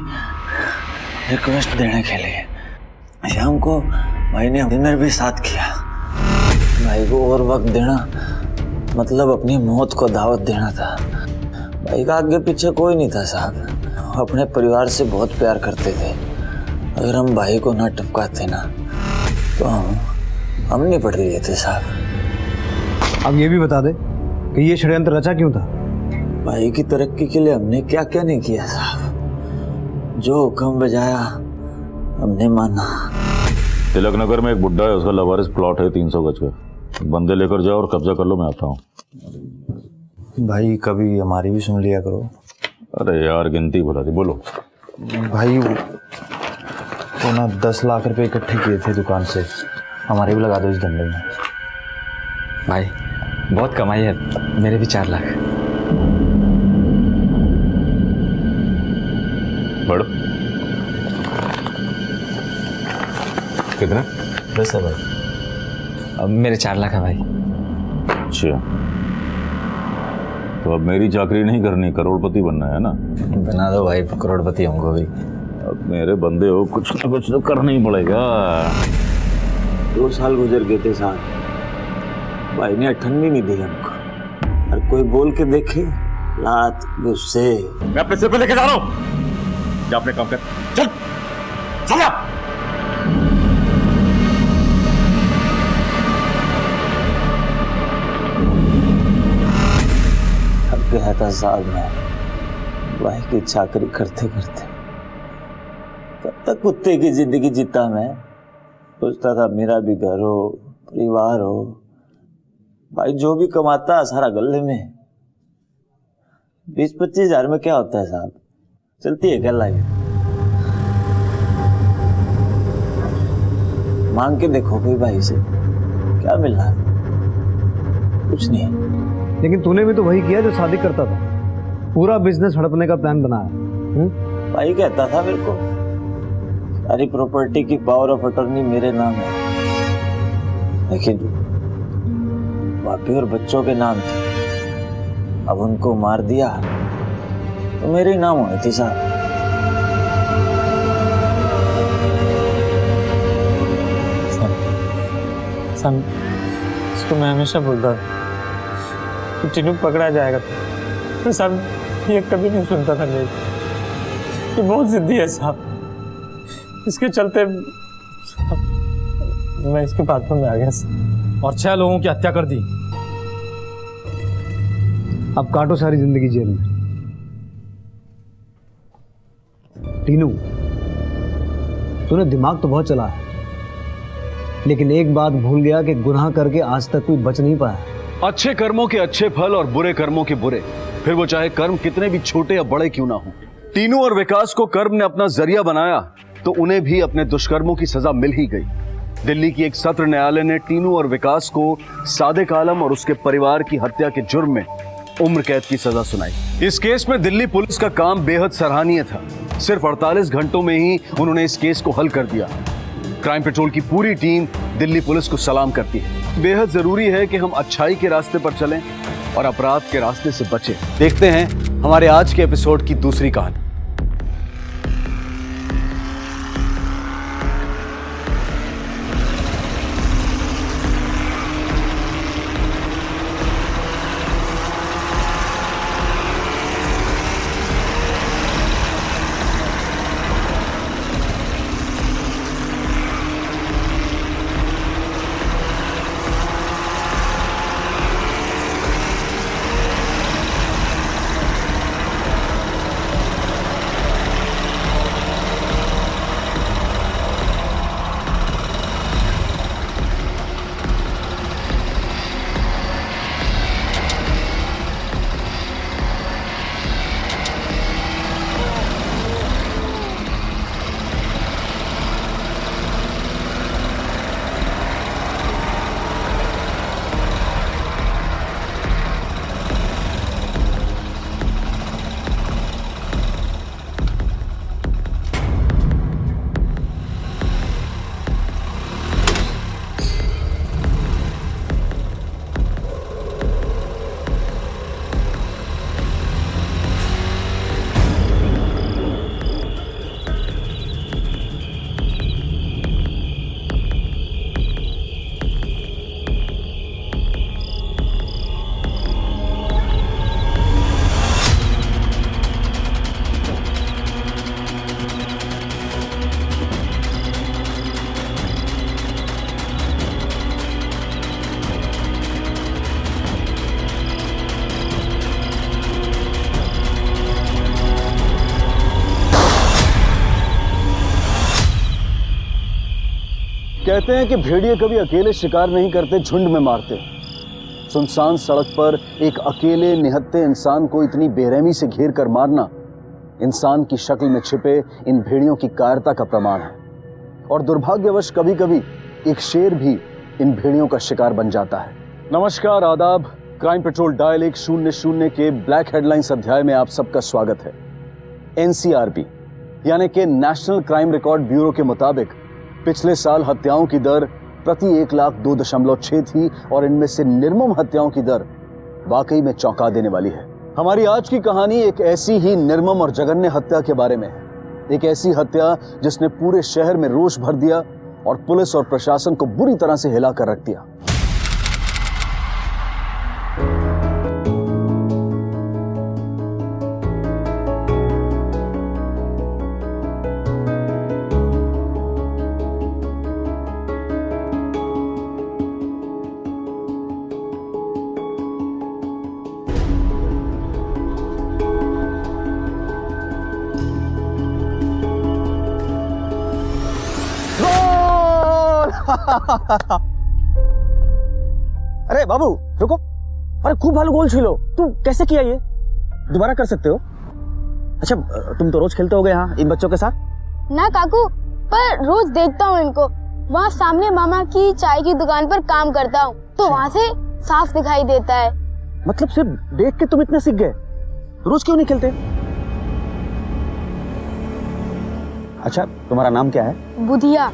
रिक्वेस्ट देने के लिए। शाम को भाई ने डिनर भी साथ किया। भाई को और वक्त देना मतलब अपनी मौत को दावत देना था। भाई का आगे पीछे कोई नहीं था साहब, अपने परिवार से बहुत प्यार करते थे। अगर हम भाई को ना टपकाते ना तो हम नहीं पढ़ लिए थे साहब। अब ये भी बता दे कि ये षड्यंत्र रचा क्यों था? भाई की तरक्की के लिए हमने क्या क्या नहीं किया साहब। जो हुक्म बजाया हमने माना। तिलक नगर में एक बुड्ढा है, उसका लवारिस प्लॉट है 300 गज का। बंदे लेकर जाओ और कब्जा कर लो, मैं आता हूँ। भाई कभी हमारी भी सुन लिया करो। अरे यार गिनती भुला दी, बोलो। भाई वो ना 10 लाख रुपए इकट्ठे किए थे दुकान से, हमारे भी लगा दो इस धंधे में। भाई बहुत कमाई है, मेरे भी 4 लाख। बढ़ो। कितना? 10 है भाई। अब मेरे 4 लाख है भाई। अच्छा, तो अब मेरी चाकरी नहीं करनी, करोड़पति बनना है ना? बना दो भाई करोड़पति हमको भी। अब मेरे बंदे हो, कुछ ना कुछ तो करना ही पड़ेगा। 2 साल गुजर गए थे साहब, भाई ने अठन्नी नहीं दी हमको। और कोई बोल के देखे लात गुस्से। मैं अपने सिर पे लेके जा रहा हूँ, जा अपने काम कर। चल चल जा। अब गया था साहब मैं भाई की चाकरी करते करते। कब तक कुत्ते की जिंदगी जीता मैं। सोचता था मेरा भी घर हो, परिवार हो। भाई जो भी कमाता है सारा गले में। 20-25 हजार में क्या होता है साहब, चलती है क्या लाइफ। मांग के देखो कोई भाई से, क्या मिल रहा? कुछ नहीं। लेकिन तूने भी तो वही किया जो सादिक करता था, पूरा बिजनेस हड़पने का प्लान बनाया। भाई कहता था मेरे को सारी प्रॉपर्टी की पावर ऑफ अटॉर्नी मेरे नाम है, लेकिन भाभी और बच्चों के नाम थी। अब उनको मार दिया तो मेरे ही नाम होने थी साहब। इसको मैं हमेशा बोलता था कि टीनू पकड़ा जाएगा, तो सब ये कभी नहीं सुनता था मेरी। ये बहुत जिद्दी है साहब, इसके चलते मैं इसके बातों में आ गया साहब। और 6 लोगों की हत्या कर दी। अब काटो सारी जिंदगी जेल में। टीनू, तूने दिमाग तो बहुत चला है, लेकिन एक बात भूल गया कि गुनाह करके आज तक कोई बच नहीं पाया। अच्छे कर्मों के अच्छे फल और बुरे कर्मों के बुरे, फिर वो चाहे कर्म कितने भी छोटे या बड़े क्यों ना हो। टीनू और विकास को कर्म ने अपना जरिया बनाया तो उन्हें भी अपने दुष्कर्मों की सजा मिल ही गई। दिल्ली की एक सत्र न्यायालय ने टीनू और विकास को सादिक आलम और उसके परिवार की हत्या के जुर्म में उम्र कैद की सजा सुनाई। इस केस में दिल्ली पुलिस का काम बेहद सराहनीय था। सिर्फ 48 घंटों में ही उन्होंने इस केस को हल कर दिया। क्राइम पेट्रोल की पूरी टीम दिल्ली पुलिस को सलाम करती है। बेहद जरूरी है कि हम अच्छाई के रास्ते पर चलें और अपराध के रास्ते से बचें। देखते हैं हमारे आज के एपिसोड की दूसरी कहानी। कहते हैं कि भेड़िए कभी अकेले शिकार नहीं करते, झुंड में मारते। सुनसान सड़क पर एक अकेले निहत्थे इंसान को इतनी बेरहमी से घेर कर मारना इंसान की शक्ल में छिपे इन भेड़ियों की कायरता का प्रमाण है। और दुर्भाग्यवश कभी कभी एक शेर भी इन भेड़ियों का शिकार बन जाता है। नमस्कार, आदाब। क्राइम पेट्रोल डायल 100 के ब्लैक हेडलाइंस अध्याय में आप सबका स्वागत है। एनसीआरबी यानी कि नेशनल क्राइम रिकॉर्ड ब्यूरो के मुताबिक पिछले साल हत्याओं की दर प्रति 1,02.6 थी और इनमें से निर्मम हत्याओं की दर वाकई में चौंका देने वाली है। हमारी आज की कहानी एक ऐसी ही निर्मम और जघन्य हत्या के बारे में है। एक ऐसी हत्या जिसने पूरे शहर में रोष भर दिया और पुलिस और प्रशासन को बुरी तरह से हिला कर रख दिया। अरे बाबू रुको, अरे खूब भालो गोल छीलो। तू कैसे किया ये? दोबारा कर सकते हो? अच्छा, तुम तो रोज खेलते होगे यहाँ इन बच्चों के साथ? ना काकू, पर रोज देखता हूँ इनको। वहाँ सामने मामा की चाय की दुकान पर काम करता हूँ तो वहाँ से साफ दिखाई देता है। मतलब सिर्फ देख के तुम इतने सीख गए? रोज क्यों नहीं खेलते? अच्छा, तुम्हारा नाम क्या है? बुधिया।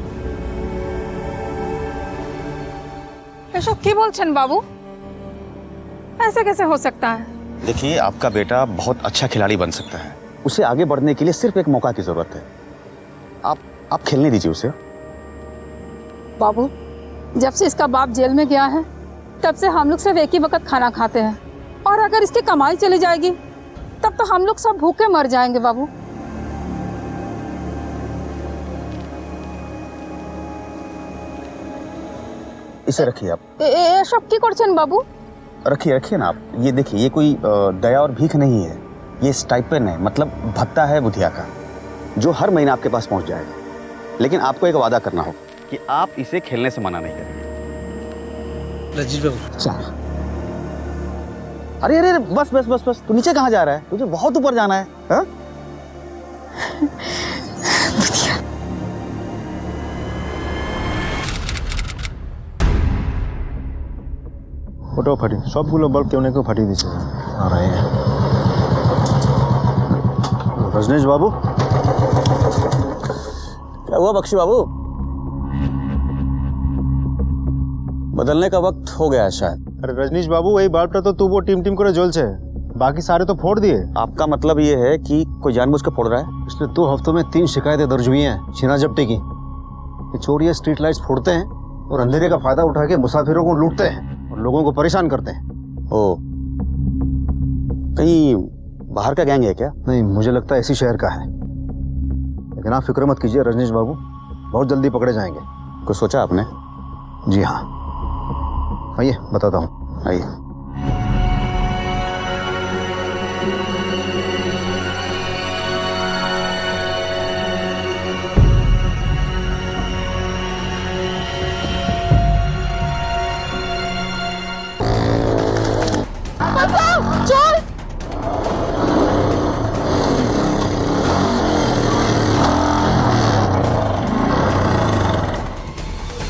এসব কি বলছেন বাবু? ऐसे कैसे हो सकता है? देखिए, आपका बेटा बहुत अच्छा खिलाड़ी बन सकता है। उसे आगे बढ़ने के लिए सिर्फ एक मौका की जरूरत है। आप खेलने दीजिए उसे। बाबू, जब से इसका बाप जेल में गया है तब से हम लोग सिर्फ एक ही वक्त खाना खाते हैं, और अगर इसकी कमाई चली जाएगी तब तो हम लोग सब भूखे मर जाएंगे। बाबू, इसे रखिए आप। এসব কি করছেন বাবু? रखिए रखिए ना आप। ये देखिए, ये कोई दया और भीख नहीं है, ये स्टाइपेंड है, मतलब भत्ता है बुधिया का, जो हर महीना आपके पास पहुंच जाएगा। लेकिन आपको एक वादा करना होगा कि आप इसे खेलने से मना नहीं करेंगे। रजनीश बाबू चल। अरे अरे बस बस बस बस, तू नीचे कहाँ जा रहा है? तुझे बहुत ऊपर जाना है। हाँ? ওটাও ফাটি, সবগুলো বাল্ব কেউ না কেউ ফাটিয়ে দিচ্ছে। আর रजनीश बाबू, क्या हुआ बख्शी बाबू? बदलने का वक्त हो गया है शायद। अरे रजनीश बाबू, वही बाल्बটা तो तू वो टीम टीम করে জ্বলছে, बाकी सारे तो फोड़ दिए। आपका मतलब ये है कि कोई जानबूझ के फोड़ रहा है? पिछले 2 हफ्तों में 3 शिकायतें दर्ज हुई हैं छीना झपटी की। ये चोर ये स्ट्रीट लाइट्स फोड़ते हैं और अंधेरे का फायदा उठा के मुसाफिरों को लूटते हैं और लोगों को परेशान करते हैं। ओ, कहीं बाहर का गैंग है क्या? नहीं, मुझे लगता है इसी शहर का है, लेकिन आप फिक्र मत कीजिए रजनीश बाबू, बहुत जल्दी पकड़े जाएंगे। कुछ सोचा आपने? जी हाँ, आइए बताता हूँ। आइए।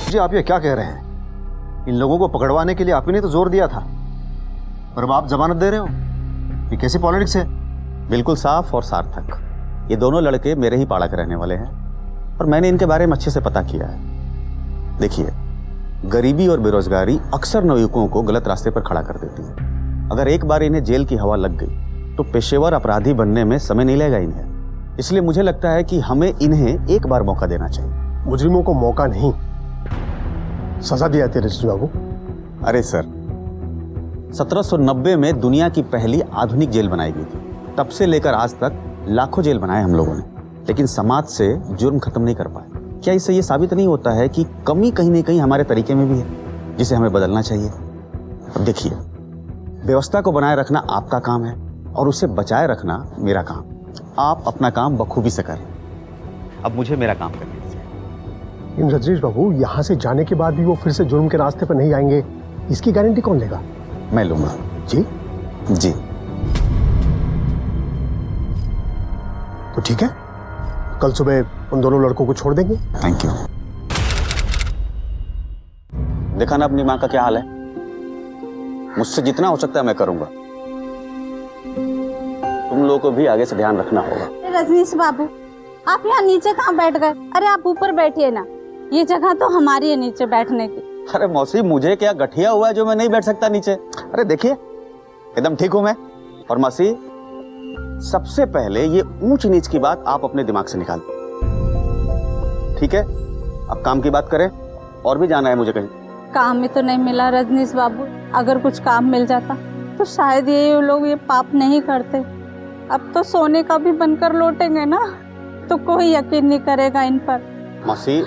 जी आप ये क्या कह रहे हैं? इन लोगों को पकड़वाने के लिए आप ही ने तो जोर दिया था, और अब आप जमानत दे रहे हो? ये कैसी पॉलिटिक्स है? बिल्कुल साफ और सार्थक। ये दोनों लड़के मेरे ही पाड़ा के रहने वाले हैं और मैंने इनके बारे में अच्छे से पता किया है। देखिए, गरीबी और बेरोजगारी अक्सर नवयुवकों को गलत रास्ते पर खड़ा कर देती है। अगर एक बार इन्हें जेल की हवा लग गई तो पेशेवर अपराधी बनने में समय नहीं लगेगा इन्हें। इसलिए मुझे लगता है कि हमें इन्हें एक बार मौका देना चाहिए। मुजरिमों को मौका नहीं, सजा दी जाती है रजनीश बाबू। अरे सर, 1790 में दुनिया की पहली आधुनिक जेल बनाई गई थी। तब से लेकर आज तक लाखों जेल बनाए हम लोगों ने, लेकिन समाज से जुर्म खत्म नहीं कर पाए। क्या इससे ये साबित नहीं होता है कि कमी कहीं ना कहीं हमारे तरीके में भी है, जिसे हमें बदलना चाहिए? अब देखिए, व्यवस्था को बनाए रखना आपका काम है और उसे बचाए रखना मेरा काम। आप अपना काम बखूबी से करें, अब मुझे मेरा काम करना है। इन रजनीश बाबू, यहाँ से जाने के बाद भी वो फिर से जुर्म के रास्ते पर नहीं आएंगे, इसकी गारंटी कौन लेगा? मैं लूंगा। जी जी। तो ठीक है, कल सुबह उन दोनों लड़कों को छोड़ देंगे। Thank you. देखा ना अपनी माँ का क्या हाल है? मुझसे जितना हो सकता है मैं करूंगा। तुम लोगों को भी आगे से ध्यान रखना होगा। रजनीश बाबू, आप यहाँ नीचे कहाँ बैठ गए? अरे आप ऊपर बैठिए ना, ये जगह तो हमारी है नीचे बैठने की। अरे मौसी, मुझे क्या गठिया हुआ है जो मैं नहीं बैठ सकता नीचे? अरे देखिए, एकदम ठीक हूं मैं। और मौसी, सबसे पहले ये ऊंच नीच की बात आप अपने दिमाग से निकाल। ठीक है, अब काम की बात करें। और भी जाना है मुझे कहीं। काम में तो नहीं मिला रजनीश बाबू, अगर कुछ काम मिल जाता तो शायद ये लोग ये पाप नहीं करते। अब तो सोने का भी बनकर लौटेंगे ना, तो कोई यकीन नहीं करेगा इन पर। मौसी,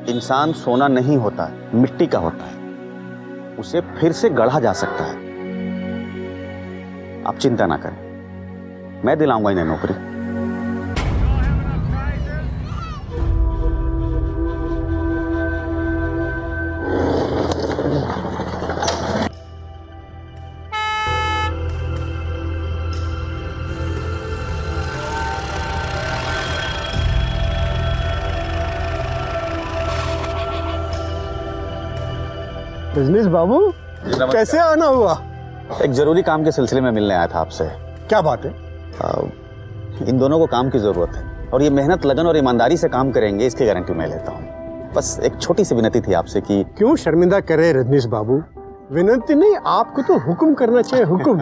इंसान सोना नहीं होता है, मिट्टी का होता है, उसे फिर से गढ़ा जा सकता है। आप चिंता ना करें, मैं दिलाऊंगा इन्हें नौकरी। रजनीश बाबू, कैसे आना हुआ? एक जरूरी काम के सिलसिले में मिलने आया था आपसे। क्या बात है? इन दोनों को काम की जरूरत है और ये मेहनत, लगन और ईमानदारी से काम करेंगे, इसकी गारंटी मैं लेता हूँ। बस एक छोटी सी विनती थी आपसे कि क्यों शर्मिंदा करे रजनीश बाबू? विनती नहीं, आपको तो हुक्म करना चाहिए। हुक्म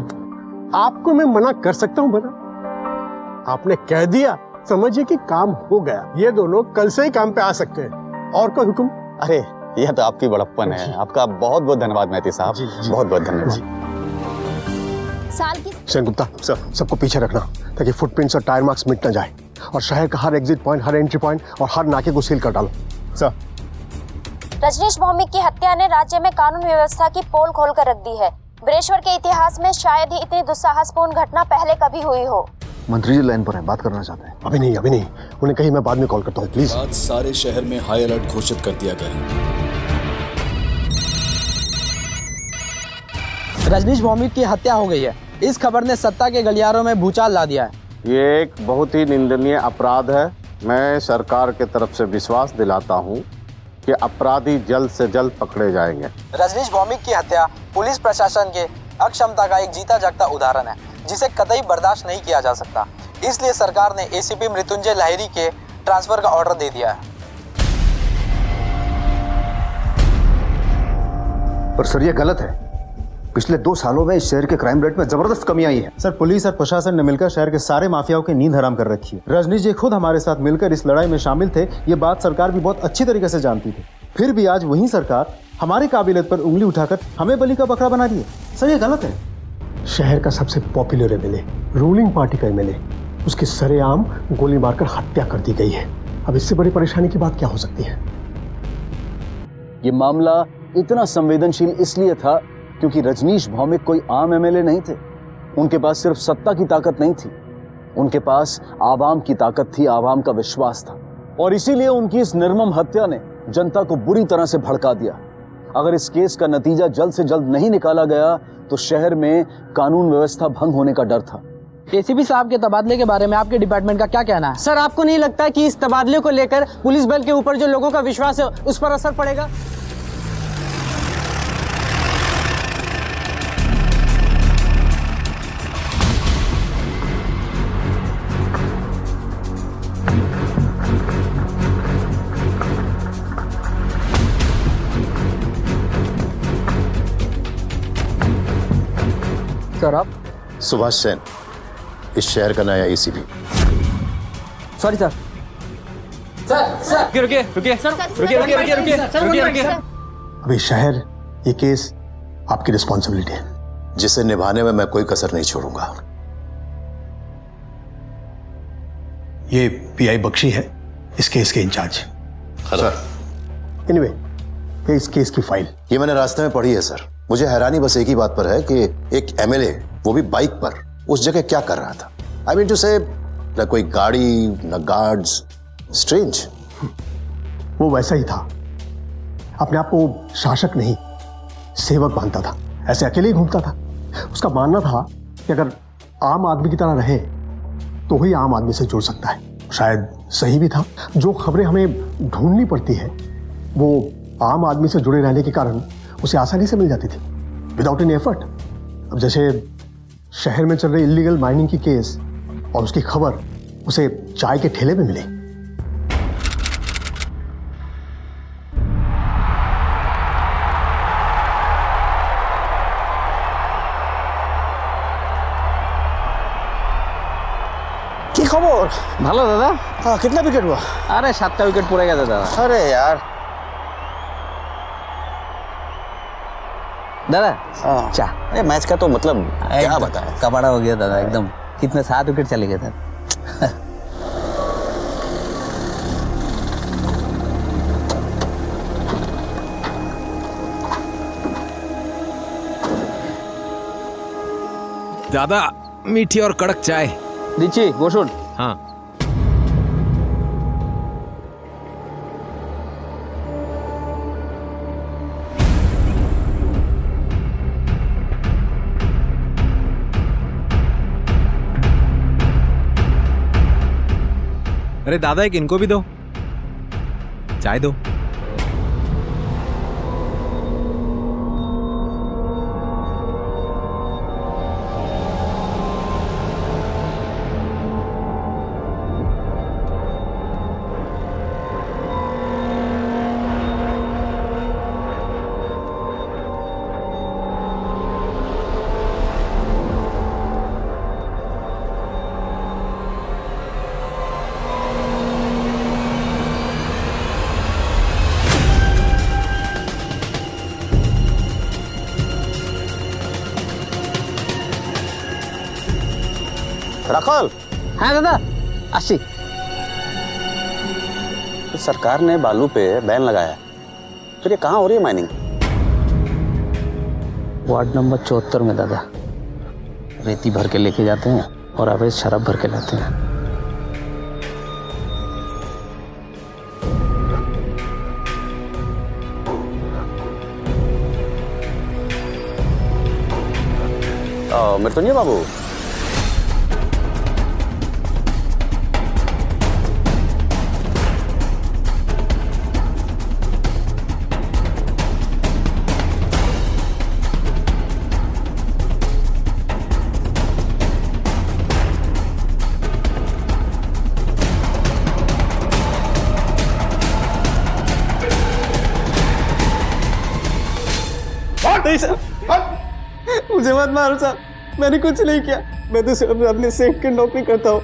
आपको मैं मना कर सकता हूँ भला? आपने कह दिया, समझिए कि काम हो गया। ये दोनों कल से ही काम पे आ सकते हैं। और कोई हुक्म? अरे यह तो आपकी बड़प्पन है। आपका बहुत बहुत धन्यवाद मेहती साहब, बहुत बहुत धन्यवाद। सेनगुप्ता, सबको पीछे रखना ताकि फुटप्रिंट्स और टायर मार्क्स मिट ना जाए, और शहर का हर एग्जिट पॉइंट, हर एंट्री पॉइंट और हर नाके को सील कर डालो। सर रजनीश भौमिक की हत्या ने राज्य में कानून व्यवस्था की पोल खोल कर रख दी है। ब्रेश्वर के इतिहास में शायद ही इतनी दुस्साहसपूर्ण घटना पहले कभी हुई हो। मंत्री जी लाइन पर हैं, बात करना चाहते हैं। अभी नहीं, उन्हें कहीं मैं बाद में कॉल करता हूँ, प्लीज। आज सारे शहर में हाई अलर्ट घोषित कर दिया गया है। रजनीश भौमिक की हत्या हो गई है। इस खबर ने सत्ता के गलियारों में भूचाल ला दिया है। ये एक बहुत ही निंदनीय अपराध है। मैं सरकार के तरफ से विश्वास दिलाता हूँ कि अपराधी जल्द से जल्द पकड़े जाएंगे। रजनीश भौमिक की हत्या पुलिस प्रशासन के अक्षमता का एक जीता जागता उदाहरण है, जिसे कतई बर्दाश्त नहीं किया जा सकता। इसलिए सरकार ने एसीपी मृत्युंजय लाहिरी के ट्रांसफर का ऑर्डर दे दिया है। पर सर ये गलत है। पिछले 2 सालों में इस शहर के क्राइम रेट में जबरदस्त कमी आई है। सर, पुलिस और प्रशासन ने मिलकर शहर के सारे माफियाओं की नींद हराम कर रखी है। रजनीश जी खुद हमारे साथ मिलकर इस लड़ाई में शामिल थे। ये बात सरकार भी बहुत अच्छी तरीके से जानती थी। फिर भी आज वही सरकार हमारी काबिलियत पर उंगली उठाकर हमें बलि का बकरा बना रही है। सर ये गलत है। शहर का सबसे पॉपुलर एमएलए, रूलिंग पार्टी का एमएलए, उसकी सरेआम गोली मारकर हत्या कर दी गई है। अब इससे बड़ी परेशानी की बात क्या हो सकती है? ये मामला इतना संवेदनशील इसलिए था क्योंकि रजनीश भौमिक कोई आम एमएलए नहीं थे। उनके पास सिर्फ सत्ता की ताकत नहीं थी, उनके पास आवाम की ताकत थी, आवाम का विश्वास था। और इसीलिए उनकी इस निर्मम हत्या ने जनता को बुरी तरह से भड़का दिया। अगर इस केस का नतीजा जल्द से जल्द नहीं निकाला गया तो शहर में कानून व्यवस्था भंग होने का डर था। एसीपी साहब के तबादले के बारे में आपके डिपार्टमेंट का क्या कहना है? सर, आपको नहीं लगता कि इस तबादले को लेकर पुलिस बल के ऊपर जो लोगों का विश्वास है उस पर असर पड़ेगा? सर, आप? सुभाष सेन, इस शहर का नया एसीपी। Sorry sir. रुकिए। अभी शहर, ये केस आपकी रिस्पॉन्सिबिलिटी है, जिसे निभाने में मैं कोई कसर नहीं छोड़ूंगा। ये पीआई बख्शी है, इस केस के इंचार्ज। सर, एनीवे, इस केस की फाइल ये मैंने रास्ते में पढ़ी है सर। मुझे हैरानी बस एक ही बात पर है कि एक एमएलए, वो भी बाइक पर, उस जगह क्या कर रहा था। आई मीन टू से, न कोई गाड़ी, न गार्ड्स। स्ट्रेंज। वो वैसा ही था, अपने आप को शासक नहीं सेवक मानता था, ऐसे अकेले ही घूमता था। उसका मानना था कि अगर आम आदमी की तरह रहे तो ही आम आदमी से जुड़ सकता है। शायद सही भी था। जो खबरें हमें ढूंढनी पड़ती है वो आम आदमी से जुड़े रहने के कारण उसे आसानी से मिल जाती थी, विदाउट एनी एफर्ट। अब जैसे शहर में चल रही इलीगल माइनिंग की केस और उसकी खबर उसे चाय के ठेले में मिली। কি খবর? ভালো দাদা। हाँ, कितना विकेट हुआ? अरे 7টা विकेट पड़े गया दादा। अरे यार दादा, चा। अरे मैच का तो मतलब क्या बताएं, कबाड़ा हो गया दादा एकदम। कितने 7 विकेट चले गए थे। दादा, मीठी और कड़क चाय। दीची, गोशुन। हाँ। अरे दादा, एक इनको भी दो, चाय दो। राखल। हाँ दादा, अस्सी। तो सरकार ने बालू पे बैन लगाया, फिर ये कहाँ हो रही है माइनिंग? वार्ड नंबर 74 में दादा। रेती भर के लेके जाते हैं और अवैध शराब भर के लाते हैं। मृत्युंजय बाबू, नहीं सर, मुझे मत मारो सर, मैंने कुछ नहीं किया। मैं तो सिर्फ अपने सेठ की नौकरी करता हूँ।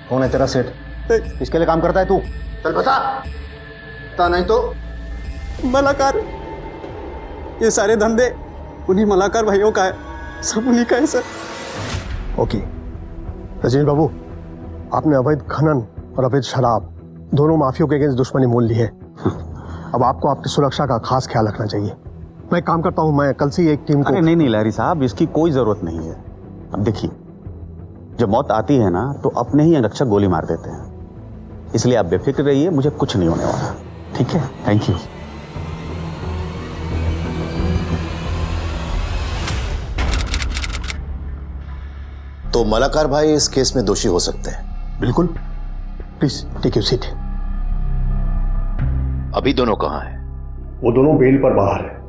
कौन है तेरा सेठ? किसके लिए काम करता है तू? चल बता नहीं तो। मलाकार, ये सारे धंधे उन्हीं मलाकार भाइयों का है, सब उन्हीं का है सर। ओके रजनीश बाबू, आपने अवैध खनन और अवैध शराब दोनों माफियों के अगेंस्ट दुश्मनी मोल ली है। अब आपको आपकी सुरक्षा का खास ख्याल रखना चाहिए। मैं काम करता हूं, मैं कल से एक टीम को। अरे नहीं लहरी साहब, इसकी कोई जरूरत नहीं है। अब देखिए, जब मौत आती है ना तो अपने ही अंगरक्षक गोली मार देते हैं, इसलिए आप बेफिक्र रहिए, मुझे कुछ नहीं होने वाला। ठीक है, थैंक यू। तो मलाकार भाई इस केस में दोषी हो सकते हैं? बिल्कुल, प्लीज टेक योर सीट। अभी दोनों कहाँ हैं? वो दोनों बेल पर बाहर है।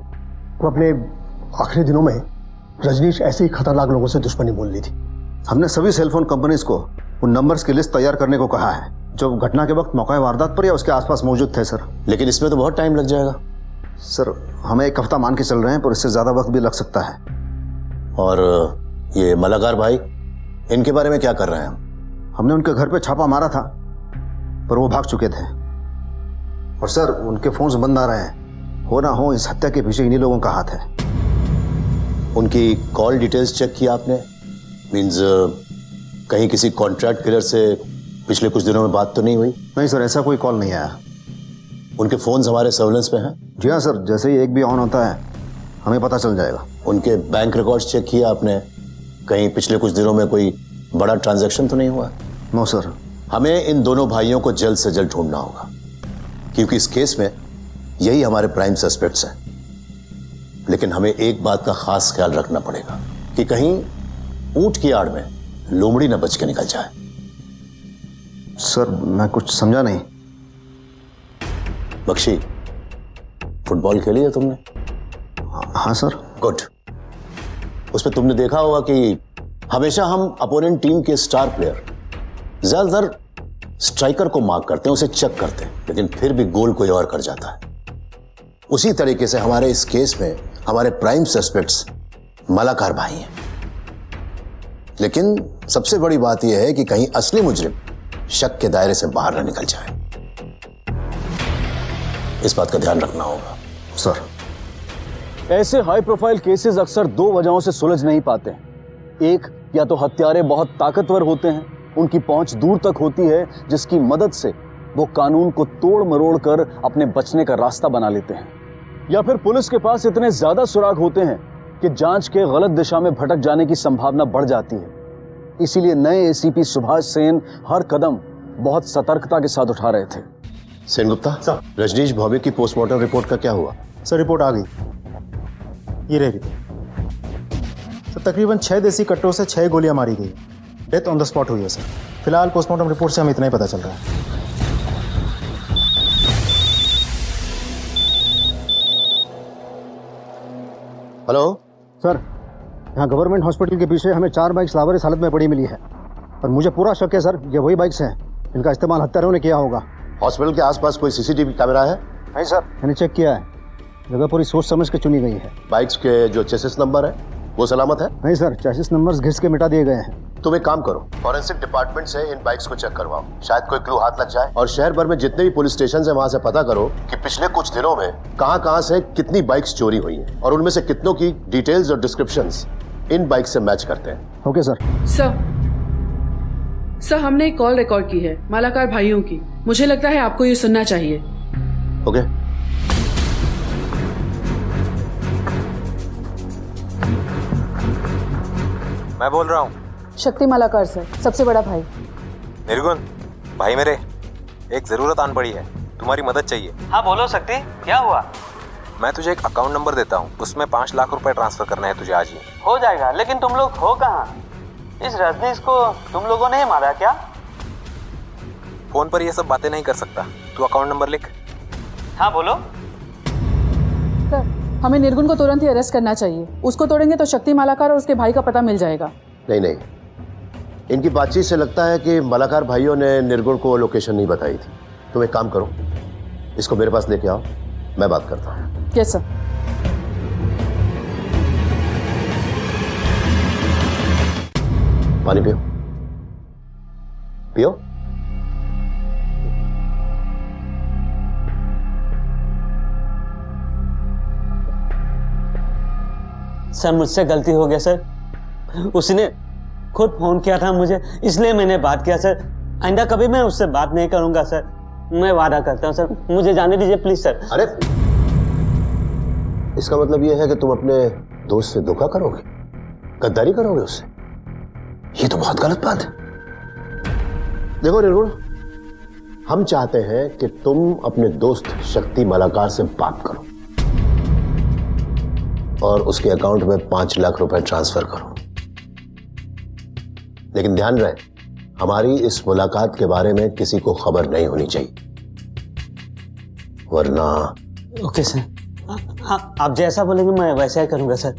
वो अपने आखिरी दिनों में रजनीश ऐसे ही खतरनाक लोगों से दुश्मनी मोल ली थी। हमने सभी सेलफोन कंपनीज को उन नंबर्स की लिस्ट तैयार करने को कहा है जो घटना के वक्त मौका वारदात पर या उसके आसपास मौजूद थे सर। लेकिन इसमें तो बहुत टाइम लग जाएगा सर। हमें 1 हफ्ता मान के चल रहे हैं, पर इससे ज्यादा वक्त भी लग सकता है। और ये मलाकार भाई, इनके बारे में क्या कर रहे हैं हम? हमने उनके घर पे छापा मारा था, पर वो भाग चुके थे। और सर, उनके फोन्स बंद आ रहे हैं। हो ना हो इस हत्या के पीछे इन्हीं लोगों का हाथ है। उनकी कॉल डिटेल्स चेक किया आपने? मींस कहीं किसी कॉन्ट्रैक्ट किलर से पिछले कुछ दिनों में बात तो नहीं हुई? नहीं सर, ऐसा कोई कॉल नहीं आया। उनके फोन्स हमारे सर्विलेंस पे हैं? जी हाँ सर, जैसे ही एक भी ऑन होता है हमें पता चल जाएगा। उनके बैंक रिकॉर्ड्स चेक किया आपने? कहीं पिछले कुछ दिनों में कोई बड़ा ट्रांजैक्शन तो नहीं हुआ? No sir. हमें इन दोनों भाइयों को जल्द से जल्द ढूंढना होगा, क्योंकि इस केस में यही हमारे प्राइम सस्पेक्ट्स हैं। लेकिन हमें एक बात का खास ख्याल रखना पड़ेगा कि कहीं ऊंट की आड़ में लोमड़ी न बच के निकल जाए। सर, मैं कुछ समझा नहीं। बख्शी, फुटबॉल खेली है तुमने? हाँ सर। गुड। उसमें तुमने देखा होगा कि हमेशा हम अपोनेंट टीम के स्टार प्लेयर ज्यादातर स्ट्राइकर को मार्क करते हैं, उसे चेक करते हैं, लेकिन फिर भी गोल कोई और कर जाता है। उसी तरीके से हमारे इस केस में हमारे प्राइम सस्पेक्ट्स मलाकार भाई हैं। लेकिन सबसे बड़ी बात यह है कि कहीं असली मुजरिम शक के दायरे से बाहर न निकल जाए। इस बात का ध्यान रखना होगा सर। ऐसे हाई प्रोफाइल केसेस अक्सर 2 वजहों से सुलझ नहीं पाते हैं। एक, या तो हत्यारे बहुत ताकतवर होते हैं, उनकी पहुंच दूर तक होती है, जिसकी मदद से वो कानून को तोड़ मरोड़ कर अपने बचने का रास्ता बना लेते हैं, या फिर पुलिस के पास इतने ज्यादा सुराग होते हैं कि जांच के गलत दिशा में भटक जाने की संभावना बढ़ जाती है। इसीलिए नए एसीपी सुभाष सेन हर कदम बहुत सतर्कता के साथ उठा रहे थे। सेनगुप्ता, रजनीश भौमिक की पोस्टमार्टम रिपोर्ट का क्या हुआ? सर, रिपोर्ट आ गई, ये रही रिपोर्ट। सर, तकरीबन 6 देसी कट्टों से 6 गोलियां मारी गई। डेथ ऑन द स्पॉट हुई है सर। फिलहाल पोस्टमार्टम रिपोर्ट से हमें इतना ही पता चल रहा है। हेलो सर, यहाँ गवर्नमेंट हॉस्पिटल के पीछे हमें 4 बाइक्स लावारिस हालत में पड़ी मिली है, और मुझे पूरा शक है सर, ये वही बाइक्स हैं। इनका इस्तेमाल हत्यारों ने किया होगा। हॉस्पिटल के आसपास कोई सीसीटीवी कैमरा है? नहीं सर, मैंने चेक किया है, जगह पूरी सोच समझ के चुनी गई है। बाइक्स के जो चेसिस नंबर है वो सलामत है? नहीं सर, चेसिस नंबर्स घिस के मिटा दिए गए हैं। तुम एक काम करो, फॉरेंसिक डिपार्टमेंट से इन बाइक्स को चेक करवाओ, शायद कोई क्लू हाथ लग जाए। और शहर भर में जितने भी पुलिस स्टेशन है वहां से पता करो कि पिछले कुछ दिनों में कहां से कितनी बाइक्स चोरी हुई हैं, और उनमें से कितनों की डिटेल्स और डिस्क्रिप्शंस इन बाइक से मैच करते हैं। Okay sir. सर, हमने एक कॉल रिकॉर्ड की है मलाकार भाइयों की। मुझे लगता है आपको ये सुनना चाहिए। ओके। मैं बोल रहा हूँ। शक्ति मालाकार सर, सबसे बड़ा भाई। निर्गुण भाई मेरे, एक जरूरत आन पड़ी है, तुम्हारी मदद चाहिए। हाँ बोलो शक्ति, क्या हुआ? मैं तुझे एक अकाउंट नंबर देता हूँ, उसमें 5 लाख रुपए ट्रांसफर करना है तुझे आज ही। हो जाएगा, लेकिन तुम लोग हो कहाँ? इस रजनीश को तुम लोगों ने ही मारा क्या? फोन पर ये सब बातें नहीं कर सकता, तू अकाउंट नंबर लिख। हाँ बोलो। सर, हमें निर्गुण को तुरंत ही अरेस्ट करना चाहिए। उसको तोड़ेंगे तो शक्ति मालाकार और उसके भाई का पता मिल जाएगा। नहीं नहीं, इनकी बातचीत से लगता है कि मालाकार भाइयों ने निर्गुण को लोकेशन नहीं बताई थी। तुम एक काम करो, इसको मेरे पास लेके आओ, मैं बात करता हूँ। Yes sir. पानी पियो, पियो। सर मुझसे गलती हो गया सर, उसने खुद फोन किया था मुझे, इसलिए मैंने बात किया सर। आइंदा कभी मैं उससे बात नहीं करूंगा सर, मैं वादा करता हूँ सर। मुझे जाने दीजिए प्लीज सर। अरे इसका मतलब ये है कि तुम अपने दोस्त से धोखा करोगे, गद्दारी करोगे उससे? ये तो बहुत गलत बात है। देखो निर्गुण, हम चाहते हैं कि तुम अपने दोस्त शक्ति मालाकार से बात करो और उसके अकाउंट में 5 लाख रुपए ट्रांसफर करो। लेकिन ध्यान रहे, हमारी इस मुलाकात के बारे में किसी को खबर नहीं होनी चाहिए, वरना। ओके सर, आप जैसा बोलेंगे मैं वैसा ही करूंगा सर।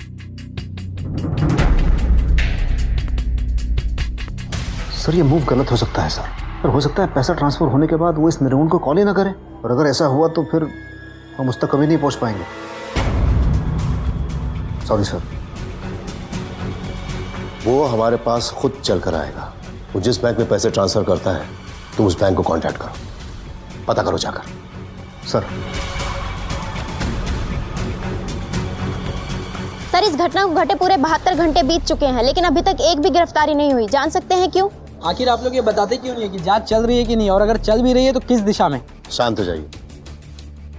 सर ये मूव गलत हो सकता है सर, पर हो सकता है पैसा ट्रांसफर होने के बाद वो इस निर्गुण को कॉल ही ना करे, और अगर ऐसा हुआ तो फिर हम उस तक कभी नहीं पहुंच पाएंगे। सॉरी सर, वो हमारे पास खुद चल कर आएगा। वो जिस बैंक में पैसे ट्रांसफर करता है, तुम उस बैंक को कांटेक्ट करो, पता करो जाकर। सर सर, इस घटना को घटे पूरे 72 घंटे बीत चुके हैं, लेकिन अभी तक एक भी गिरफ्तारी नहीं हुई। जान सकते हैं क्यों? आखिर आप लोग ये बताते क्यों नहीं है कि जांच चल रही है कि नहीं, और अगर चल भी रही है तो किस दिशा में? शांत हो जाइए।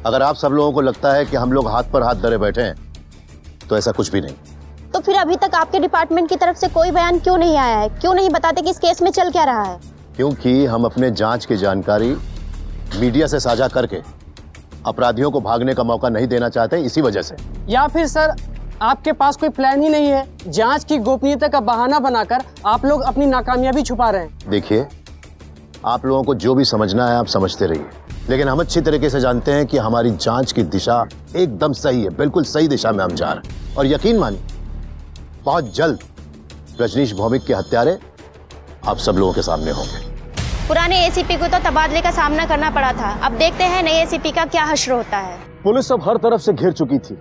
अगर आप सब लोगों को लगता है कि हम लोग हाथ पर हाथ धरे बैठे हैं, तो ऐसा कुछ भी नहीं। तो फिर अभी तक आपके डिपार्टमेंट की तरफ से कोई बयान क्यों नहीं आया है? क्यों नहीं बताते कि इस केस में चल क्या रहा है? क्योंकि हम अपने जांच की जानकारी मीडिया से साझा करके अपराधियों को भागने का मौका नहीं देना चाहते, इसी वजह से। या फिर सर आपके पास कोई प्लान ही नहीं है? जांच की गोपनीयता का बहाना बनाकर आप लोग अपनी नाकामयाबी छुपा रहे हैं। देखिए, आप लोगों को जो भी समझना है आप समझते रहिए, लेकिन हम अच्छी तरीके से जानते हैं कि हमारी जांच की दिशा एकदम सही है, बिल्कुल सही दिशा में हम जा रहे हैं। और यकीन मानिए, बहुत जल्द रजनीश भौमिक के हत्यारे आप सब लोगों के सामने होंगे। पुराने एसीपी को तो तबादले का सामना करना पड़ा था, अब देखते हैं नए एसीपी का क्या हश्र होता है। पुलिस अब हर तरफ से घिर चुकी थी,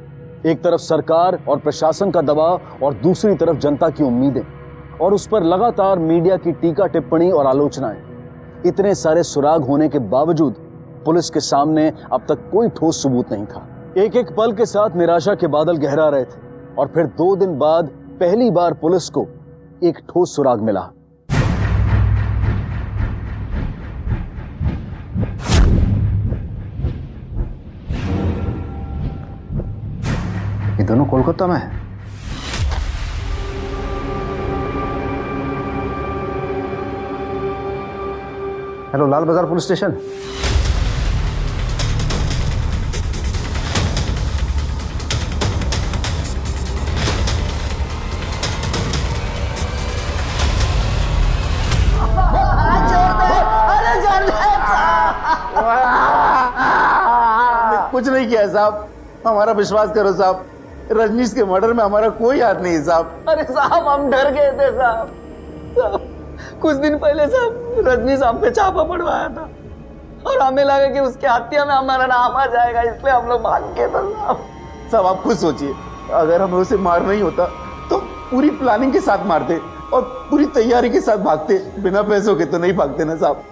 एक तरफ सरकार और प्रशासन का दबाव और दूसरी तरफ जनता की उम्मीदें, और उस पर लगातार मीडिया की टीका टिप्पणी और आलोचनाएं। इतने सारे सुराग होने के बावजूद पुलिस के सामने अब तक कोई ठोस सबूत नहीं था। एक एक पल के साथ निराशा के बादल गहरा रहे थे, और फिर 2 दिन बाद पहली बार पुलिस को एक ठोस सुराग मिला। ये दोनों कोलकाता में है। हेलो, लाल बाजार पुलिस स्टेशन। कुछ नहीं किया साहब, हमारा विश्वास करो साहब, रजनीश के मर्डर में हमारा कोई हाथ नहीं साहब। अरे साहब हम डर गए थे साहब। कुछ दिन पहले साहब रजनीश हम पे छापा पड़वाया था, और हमें लगा कि उसकी हत्या में हमारा नाम आ जाएगा, इसलिए हम लोग भाग गए थे साहब। साहब आप खुद सोचिए, अगर हमें उसे मार नहीं होता तो पूरी प्लानिंग के साथ मारते और पूरी तैयारी के साथ भागते, बिना पैसों के तो नहीं भागते ना साहब।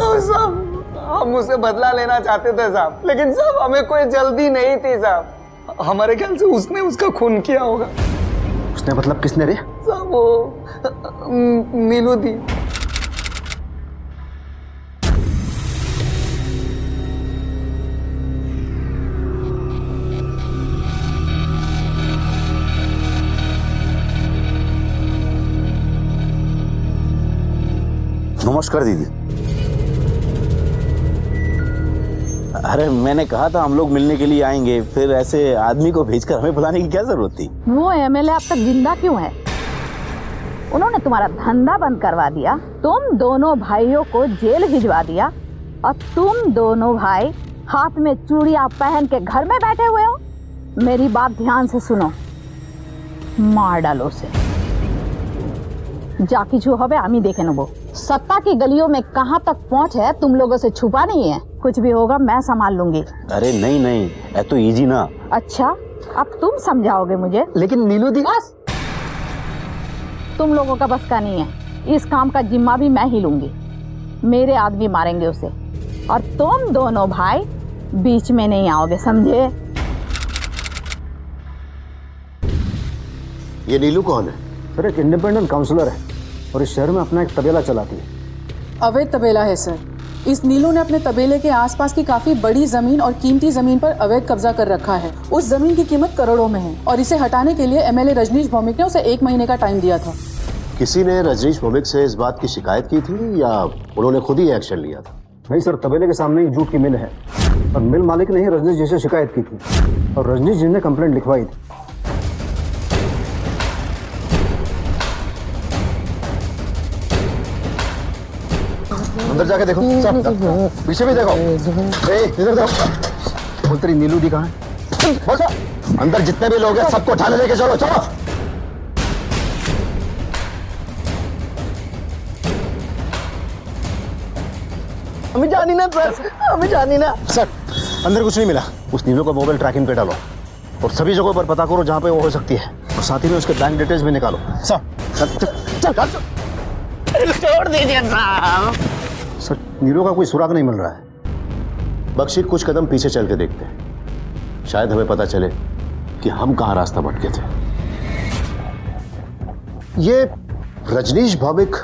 साहब हम उसे बदला लेना चाहते थे साहब, लेकिन साहब हमें कोई जल्दी नहीं थी साहब। हमारे ख्याल से उसने उसका खून किया होगा। उसने मतलब किसने रे? साहब वो नीलू थी। नमस्कार दीदी। अरे मैंने कहा था हम लोग मिलने के लिए आएंगे, फिर ऐसे आदमी को भेजकर हमें बुलाने की क्या जरूरत थी? वो एमएलए अब तक जिंदा क्यों है? उन्होंने तुम्हारा धंधा बंद करवा दिया, तुम दोनों भाइयों को जेल भिजवा दिया और तुम दोनों भाई हाथ में चूड़ियां पहन के घर में बैठे हुए हो। मेरी बात ध्यान से सुनो, मार डालो उसे। जा কিছু হবে আমি দেখে নেব। सत्ता की गलियों में कहां तक पहुंच है तुम लोगों से छुपा नहीं है। कुछ भी होगा मैं संभाल लूंगी। अरे नहीं नहीं, ये तो इजी ना। अच्छा, अब तुम समझाओगे मुझे? लेकिन नीलू दी, बस तुम लोगों का बस का नहीं है। इस काम का जिम्मा भी मैं ही लूंगी। मेरे आदमी मारेंगे उसे और तुम दोनों भाई बीच में नहीं आओगे, समझे? ये नीलू कौन है? सर एक इंडिपेंडेंट काउंसलर है और इस शहर में अपना एक तबेला चलाती है। अवैध तबेला है सर। इस नीलू ने अपने तबेले के आसपास की काफी बड़ी जमीन और कीमती जमीन पर अवैध कब्जा कर रखा है। उस जमीन की कीमत करोड़ों में है और इसे हटाने के लिए एमएलए रजनीश भौमिक ने उसे 1 महीने का टाइम दिया था। किसी ने रजनीश भौमिक से इस बात की शिकायत की थी या उन्होंने खुद ही एक्शन लिया था? नहीं सर, तबेले के सामने ही जूट की मिल है और मिल मालिक ने ही रजनीश जी से शिकायत की थी और रजनीश जी ने कंप्लेंट लिखवाई थी। अंदर जाके देखो, पीछे भी देखो। इधर देखो। बोल तेरी नीलू दी कहाँ है? बस अंदर जितने भी लोग हैं सबको उठाने लेके चलो, चलो। हमें जानी ना सर, हमें जानी ना। सर अंदर कुछ नहीं मिला। उस नीलू का मोबाइल ट्रैकिंग पे डालो और सभी जगहों पर पता करो जहां पे वो हो सकती है और साथ ही में उसके बैंक डिटेल्स भी निकालो। चल छोड़ दीजिए साहब। सर नीलू का कोई सुराग नहीं मिल रहा है। बख्शी कुछ कदम पीछे चल के देखते हैं, शायद हमें पता चले कि हम कहां रास्ता भटके थे। ये रजनीश भौमिक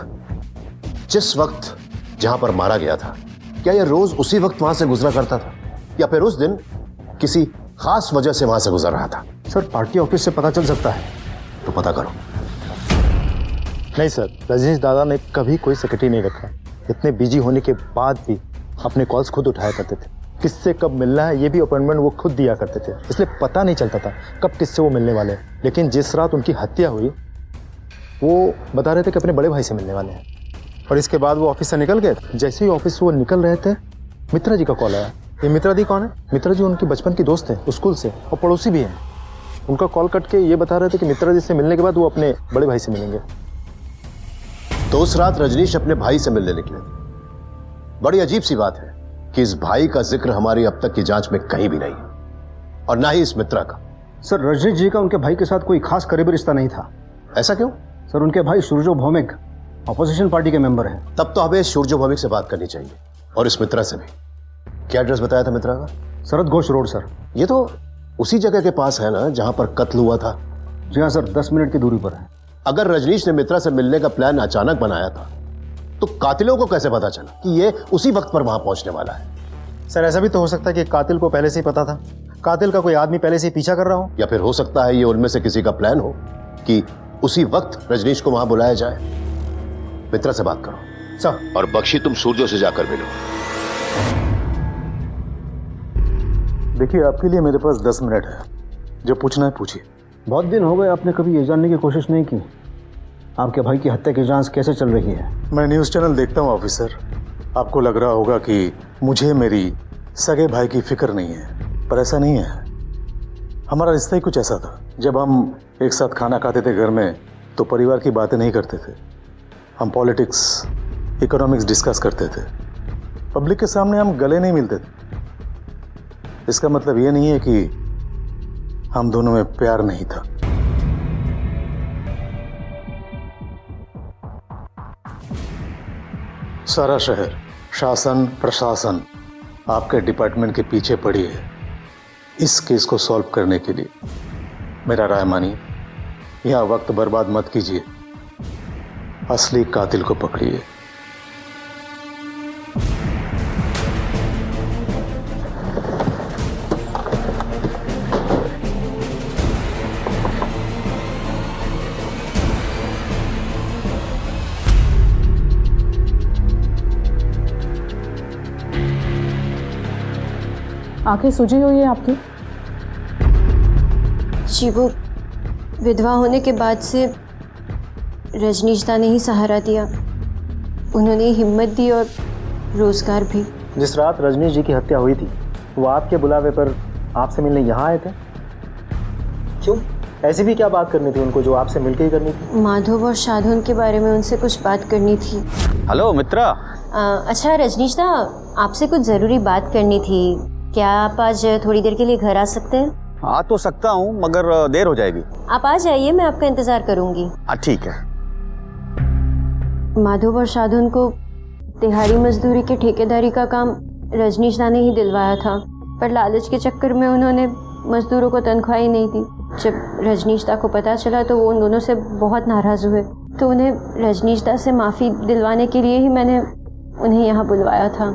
जिस वक्त जहां पर मारा गया था, क्या यह रोज उसी वक्त वहां से गुजरा करता था या फिर उस दिन किसी खास वजह से वहां से गुजर रहा था? सर पार्टी ऑफिस से पता चल सकता है, तो पता करो। नहीं सर, रजनीश दादा ने कभी कोई सेक्रेटरी नहीं रखा। इतने बिजी होने के बाद भी अपने कॉल्स खुद उठाया करते थे। किससे कब मिलना है ये भी अपॉइंटमेंट वो खुद दिया करते थे, इसलिए पता नहीं चलता था कब किससे वो मिलने वाले हैं। लेकिन जिस रात उनकी हत्या हुई वो बता रहे थे कि अपने बड़े भाई से मिलने वाले हैं और इसके बाद वो ऑफिस से निकल गए। जैसे ही ऑफिस से वो निकल रहे थे मित्रा जी का कॉल आया। ये मित्रा दी कौन है? मित्रा जी उनकी बचपन की दोस्त है, स्कूल से, और पड़ोसी भी हैं। उनका कॉल कट के ये बता रहे थे कि मित्रा जी से मिलने के बाद वो अपने बड़े भाई से मिलेंगे। तो उस रात रजनीश अपने भाई से मिलने निकले थे। बड़ी अजीब सी बात है कि इस भाई का जिक्र हमारी अब तक की जांच में कहीं भी नहीं है और ना ही इस मित्रा का। सर रजनीश जी का उनके भाई के साथ कोई खास करीबी रिश्ता नहीं था। ऐसा क्यों? सर उनके भाई सूरजो भौमिक ऑपोजिशन पार्टी के मेंबर हैं। तब तो हमें सूरजो भौमिक से बात करनी चाहिए और इस मित्रा से भी। क्या एड्रेस बताया था मित्रा का? शरद घोष रोड सर। ये तो उसी जगह के पास है ना जहां पर कत्ल हुआ था? जी हाँ सर, 10 मिनट की दूरी पर है। अगर रजनीश ने मित्रा से मिलने का प्लान अचानक बनाया था तो कातिलों को कैसे पता चला कि ये उसी वक्त पर वहां पहुंचने वाला है? सर ऐसा भी तो हो सकता है कि कातिल को पहले से ही पता था, कातिल का कोई आदमी पहले से ही पीछा कर रहा हो। या फिर हो सकता है ये उनमें से किसी का प्लान हो कि उसी वक्त रजनीश को वहां बुलाया जाए। मित्रा से बात करो सर। और बख्शी तुम सूरजो से जाकर मिलो। देखिए आपके लिए मेरे पास 10 मिनट है, जो पूछना है पूछिए। बहुत दिन हो गए आपने कभी ये जानने की कोशिश नहीं की आपके भाई की हत्या की जांच कैसे चल रही है? मैं न्यूज़ चैनल देखता हूँ ऑफिसर। आपको लग रहा होगा कि मुझे मेरी सगे भाई की फिक्र नहीं है, पर ऐसा नहीं है। हमारा रिश्ता ही कुछ ऐसा था। जब हम एक साथ खाना खाते थे घर में तो परिवार की बातें नहीं करते थे, हम पॉलिटिक्स इकोनॉमिक्स डिस्कस करते थे। पब्लिक के सामने हम गले नहीं मिलते थे। इसका मतलब ये नहीं है कि हम दोनों में प्यार नहीं था। सारा शहर, शासन, प्रशासन आपके डिपार्टमेंट के पीछे पड़ी है इस केस को सॉल्व करने के लिए। मेरा राय मानिए, यहाँ वक्त बर्बाद मत कीजिए, असली कातिल को पकड़िए। आंखें सूजी हुई है आपकी? जी वो विधवा होने के बाद से रजनीशदा ने ही सहारा दिया। उन्होंने हिम्मत दी और रोजगार भी। जिस रात रजनीश जी की हत्या हुई थी वो आपके बुलावे पर आपसे मिलने यहाँ आए थे? क्यों? ऐसी भी क्या बात करनी थी उनको जो आपसे मिलकर ही करनी थी? माधव और शाधुन के बारे में उनसे कुछ बात करनी थी। हेलो मित्रा। अच्छा रजनीशदा, आपसे कुछ ज़रूरी बात करनी थी। क्या आप आज थोड़ी देर के लिए घर आ सकते हैं? आ तो सकता हूँ मगर देर हो जाएगी। आप आ जाइए, मैं आपका इंतज़ार करूँगी। ठीक है। माधव और शाधुन को दिहाड़ी मजदूरी के ठेकेदारी का काम रजनीशदा ने ही दिलवाया था, पर लालच के चक्कर में उन्होंने मजदूरों को तनख्वाह ही नहीं दी। जब रजनीशदा को पता चला तो वो उन दोनों से बहुत नाराज़ हुए, तो उन्हें रजनीशदा से माफ़ी दिलवाने के लिए ही मैंने उन्हें यहाँ बुलवाया था।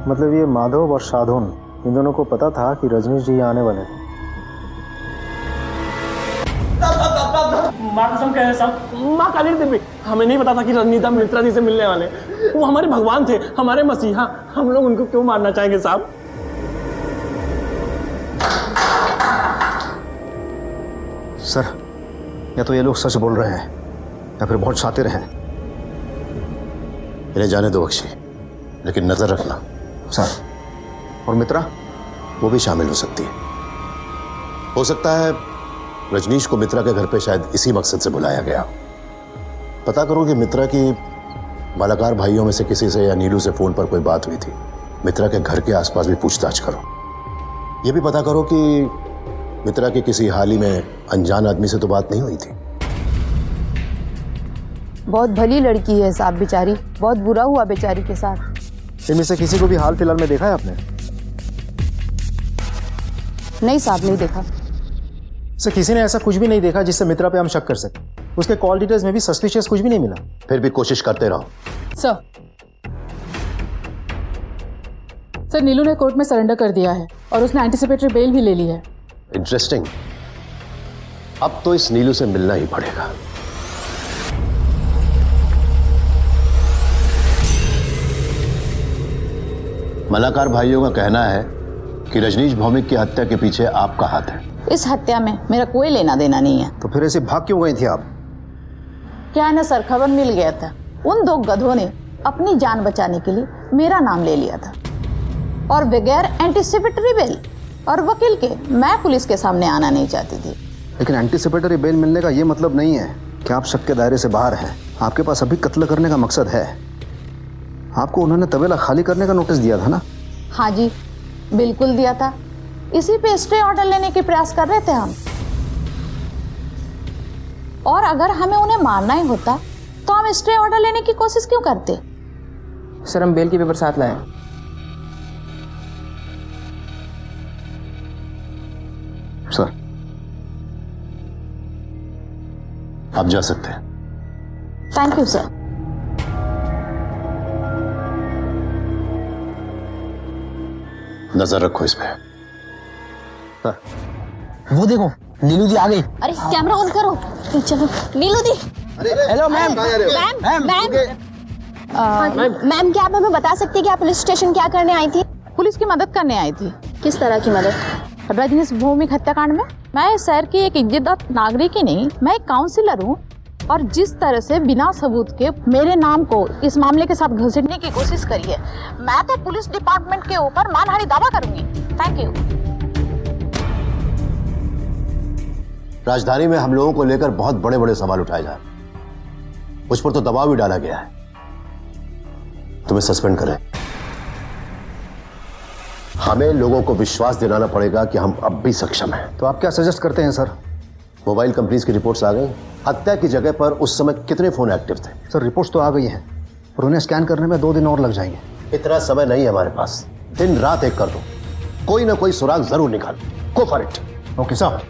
मतलब ये माधव और शाधुन इन दोनों को पता था कि रजनीश जी आने वाले हैं? माँ कसम कहे साहब, माँ काली देवी, हमें नहीं पता था कि रजनीशदा मित्रा जी से मिलने वाले। वो हमारे भगवान थे, हमारे मसीहा। हम लोग उनको क्यों मारना चाहेंगे साहब? सर, या तो ये लोग सच बोल रहे हैं या फिर बहुत शातिर हैं। इन्हें जाने दो बख्शी, लेकिन नजर रखना सर। और मित्रा वो भी शामिल हो सकती है। हो सकता है रजनीश को मित्रा के घर पे शायद इसी मकसद से बुलाया गया। पता करो कि मित्रा की मालाकार भाइयों में से किसी से या नीलू से फोन पर कोई बात हुई थी। मित्रा के घर के आसपास भी पूछताछ करो। यह भी पता करो कि मित्रा की किसी हाल ही में अनजान आदमी से तो बात नहीं हुई थी। बहुत भली लड़की है साहब, बेचारी बहुत बुरा हुआ बेचारी के साथ। इनमें से किसी को भी हाल फिलहाल में देखा है आपने? नहीं साहब, नहीं देखा। सर, किसी ने ऐसा कुछ भी नहीं देखा जिससे मित्रा पे हम शक कर सके। उसके कॉल डिटेल्स में भी सस्पिशियस कुछ भी नहीं मिला। फिर भी कोशिश करते रहो। सर नीलू ने कोर्ट में सरेंडर कर दिया है और उसने एंटीसिपेटरी बेल भी ले ली है। इंटरेस्टिंग। अब तो इस नीलू से मिलना ही पड़ेगा। मलाकार भाइयों का कहना है कि रजनीश भौमिक की हत्या के पीछे आपका हाथ है। इस हत्या में मेरा कोई लेना देना नहीं है। तो फिर ऐसे भाग क्यों गई थी आप? क्या है ना सर, खबर मिल गया था। उन दो गधों ने अपनी जान बचाने के लिए मेरा नाम ले लिया था और बगैर एंटीसिपेटरी बेल और वकील के मैं पुलिस के सामने आना नहीं चाहती थी। लेकिन एंटीसिपेटरी बेल मिलने का ये मतलब नहीं है कि आप शक के दायरे से बाहर हैं। आपके पास अभी कत्ल करने का मकसद है। आपको उन्होंने तबेला खाली करने का नोटिस दिया था ना? हाँ जी, बिल्कुल दिया था। इसी पे स्टे ऑर्डर लेने के प्रयास कर रहे थे हम। और अगर हमें उन्हें मारना ही होता तो हम स्टे ऑर्डर लेने की कोशिश क्यों करते? सर, हम बेल के पेपर साथ लाए। सर, आप जा सकते हैं। Thank you sir. नजर रखो इस पे। वो देखो, नीलू दी आ गई। अरे कैमरा ऑन करो। चलो Neelu di. Hello ma'am. Ma'am क्या आप हमें बता सकती है कि आप पुलिस स्टेशन क्या करने आई थी? पुलिस की मदद करने आई थी। किस तरह की मदद? रजनीश भौमिक हत्याकांड में। मैं शहर की एक इज्जतदार नागरिक ही नहीं, मैं एक काउंसिलर हूँ और जिस तरह से बिना सबूत के मेरे नाम को इस मामले के साथ घसीटने की कोशिश करी है, मैं तो पुलिस डिपार्टमेंट के ऊपर मानहानि दावा करूंगी। Thank you. राजधानी में हम लोगों को लेकर बहुत बड़े बड़े सवाल उठाए जा रहे हैं। उस पर तो दबाव भी डाला गया है। तुम्हें सस्पेंड करें। हमें लोगों को विश्वास दिलाना पड़ेगा कि हम अब भी सक्षम हैं। तो आप क्या सजेस्ट करते हैं सर? मोबाइल कंपनीज की रिपोर्ट्स आ गई। हत्या की जगह पर उस समय कितने फोन एक्टिव थे? सर, रिपोर्ट्स तो आ गई हैं और उन्हें स्कैन करने में 2 दिन और लग जाएंगे। इतना समय नहीं है हमारे पास। दिन रात एक कर दो, कोई ना कोई सुराग जरूर निकाल। Go for it. Okay sir.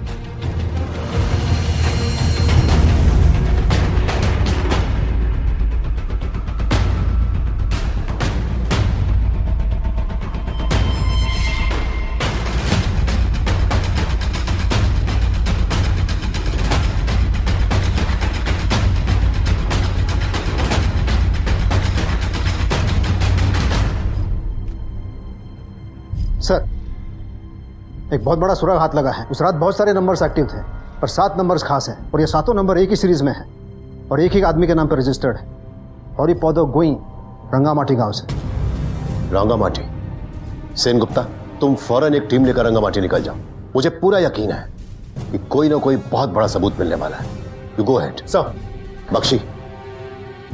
एक बहुत बड़ा सुराग हाथ लगा है। उस रात बहुत सारे नंबर्स एक्टिव थे, पर 7 नंबर्स खास हैं और ये 7 नंबर एक ही सीरीज में है और एक ही आदमी के नाम पर रजिस्टर्ड है। और ये पौधो गोई रंगामाटी गांव से। रंगामाटी? सेन गुप्ता, तुम फौरन एक टीम लेकर रंगामाटी निकल जाओ। मुझे पूरा यकीन है कि कोई ना कोई बहुत बड़ा सबूत मिलने वाला है। You go ahead. Sir. Bakshi,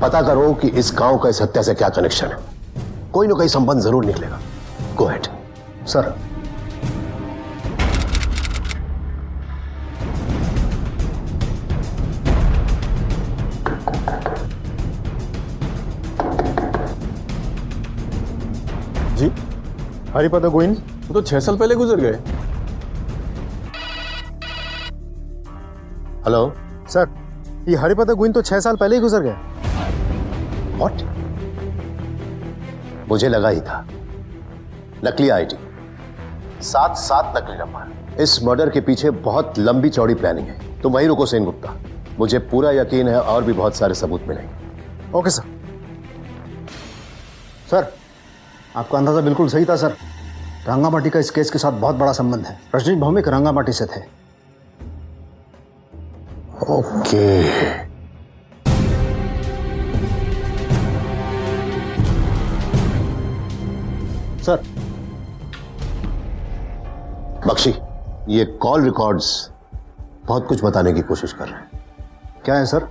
पता करो कि इस गांव का इस हत्या से क्या कनेक्शन है। कोई ना कोई संबंध जरूर निकलेगा। गो अहेड। सर। जी, हरिपद गोइन वो तो 6 साल पहले गुजर गए। हेलो सर, ये हरिपद गोइन तो 6 साल पहले ही गुजर गए। व्हाट? मुझे लगा ही था। नकली आईडी, 7 नकली नंबर। इस मर्डर के पीछे बहुत लंबी चौड़ी प्लानिंग है। तुम वहीं रुको सेन गुप्ता, मुझे पूरा यकीन है और भी बहुत सारे सबूत मिलेंगे। Okay sir. सर, आपका अंदाजा बिल्कुल सही था सर। रंगामाटी का इस केस के साथ बहुत बड़ा संबंध है। रजनीश भौमिक रंगामाटी से थे। ओके। सर। बख्शी, ये कॉल रिकॉर्ड्स बहुत कुछ बताने की कोशिश कर रहे हैं। क्या है सर?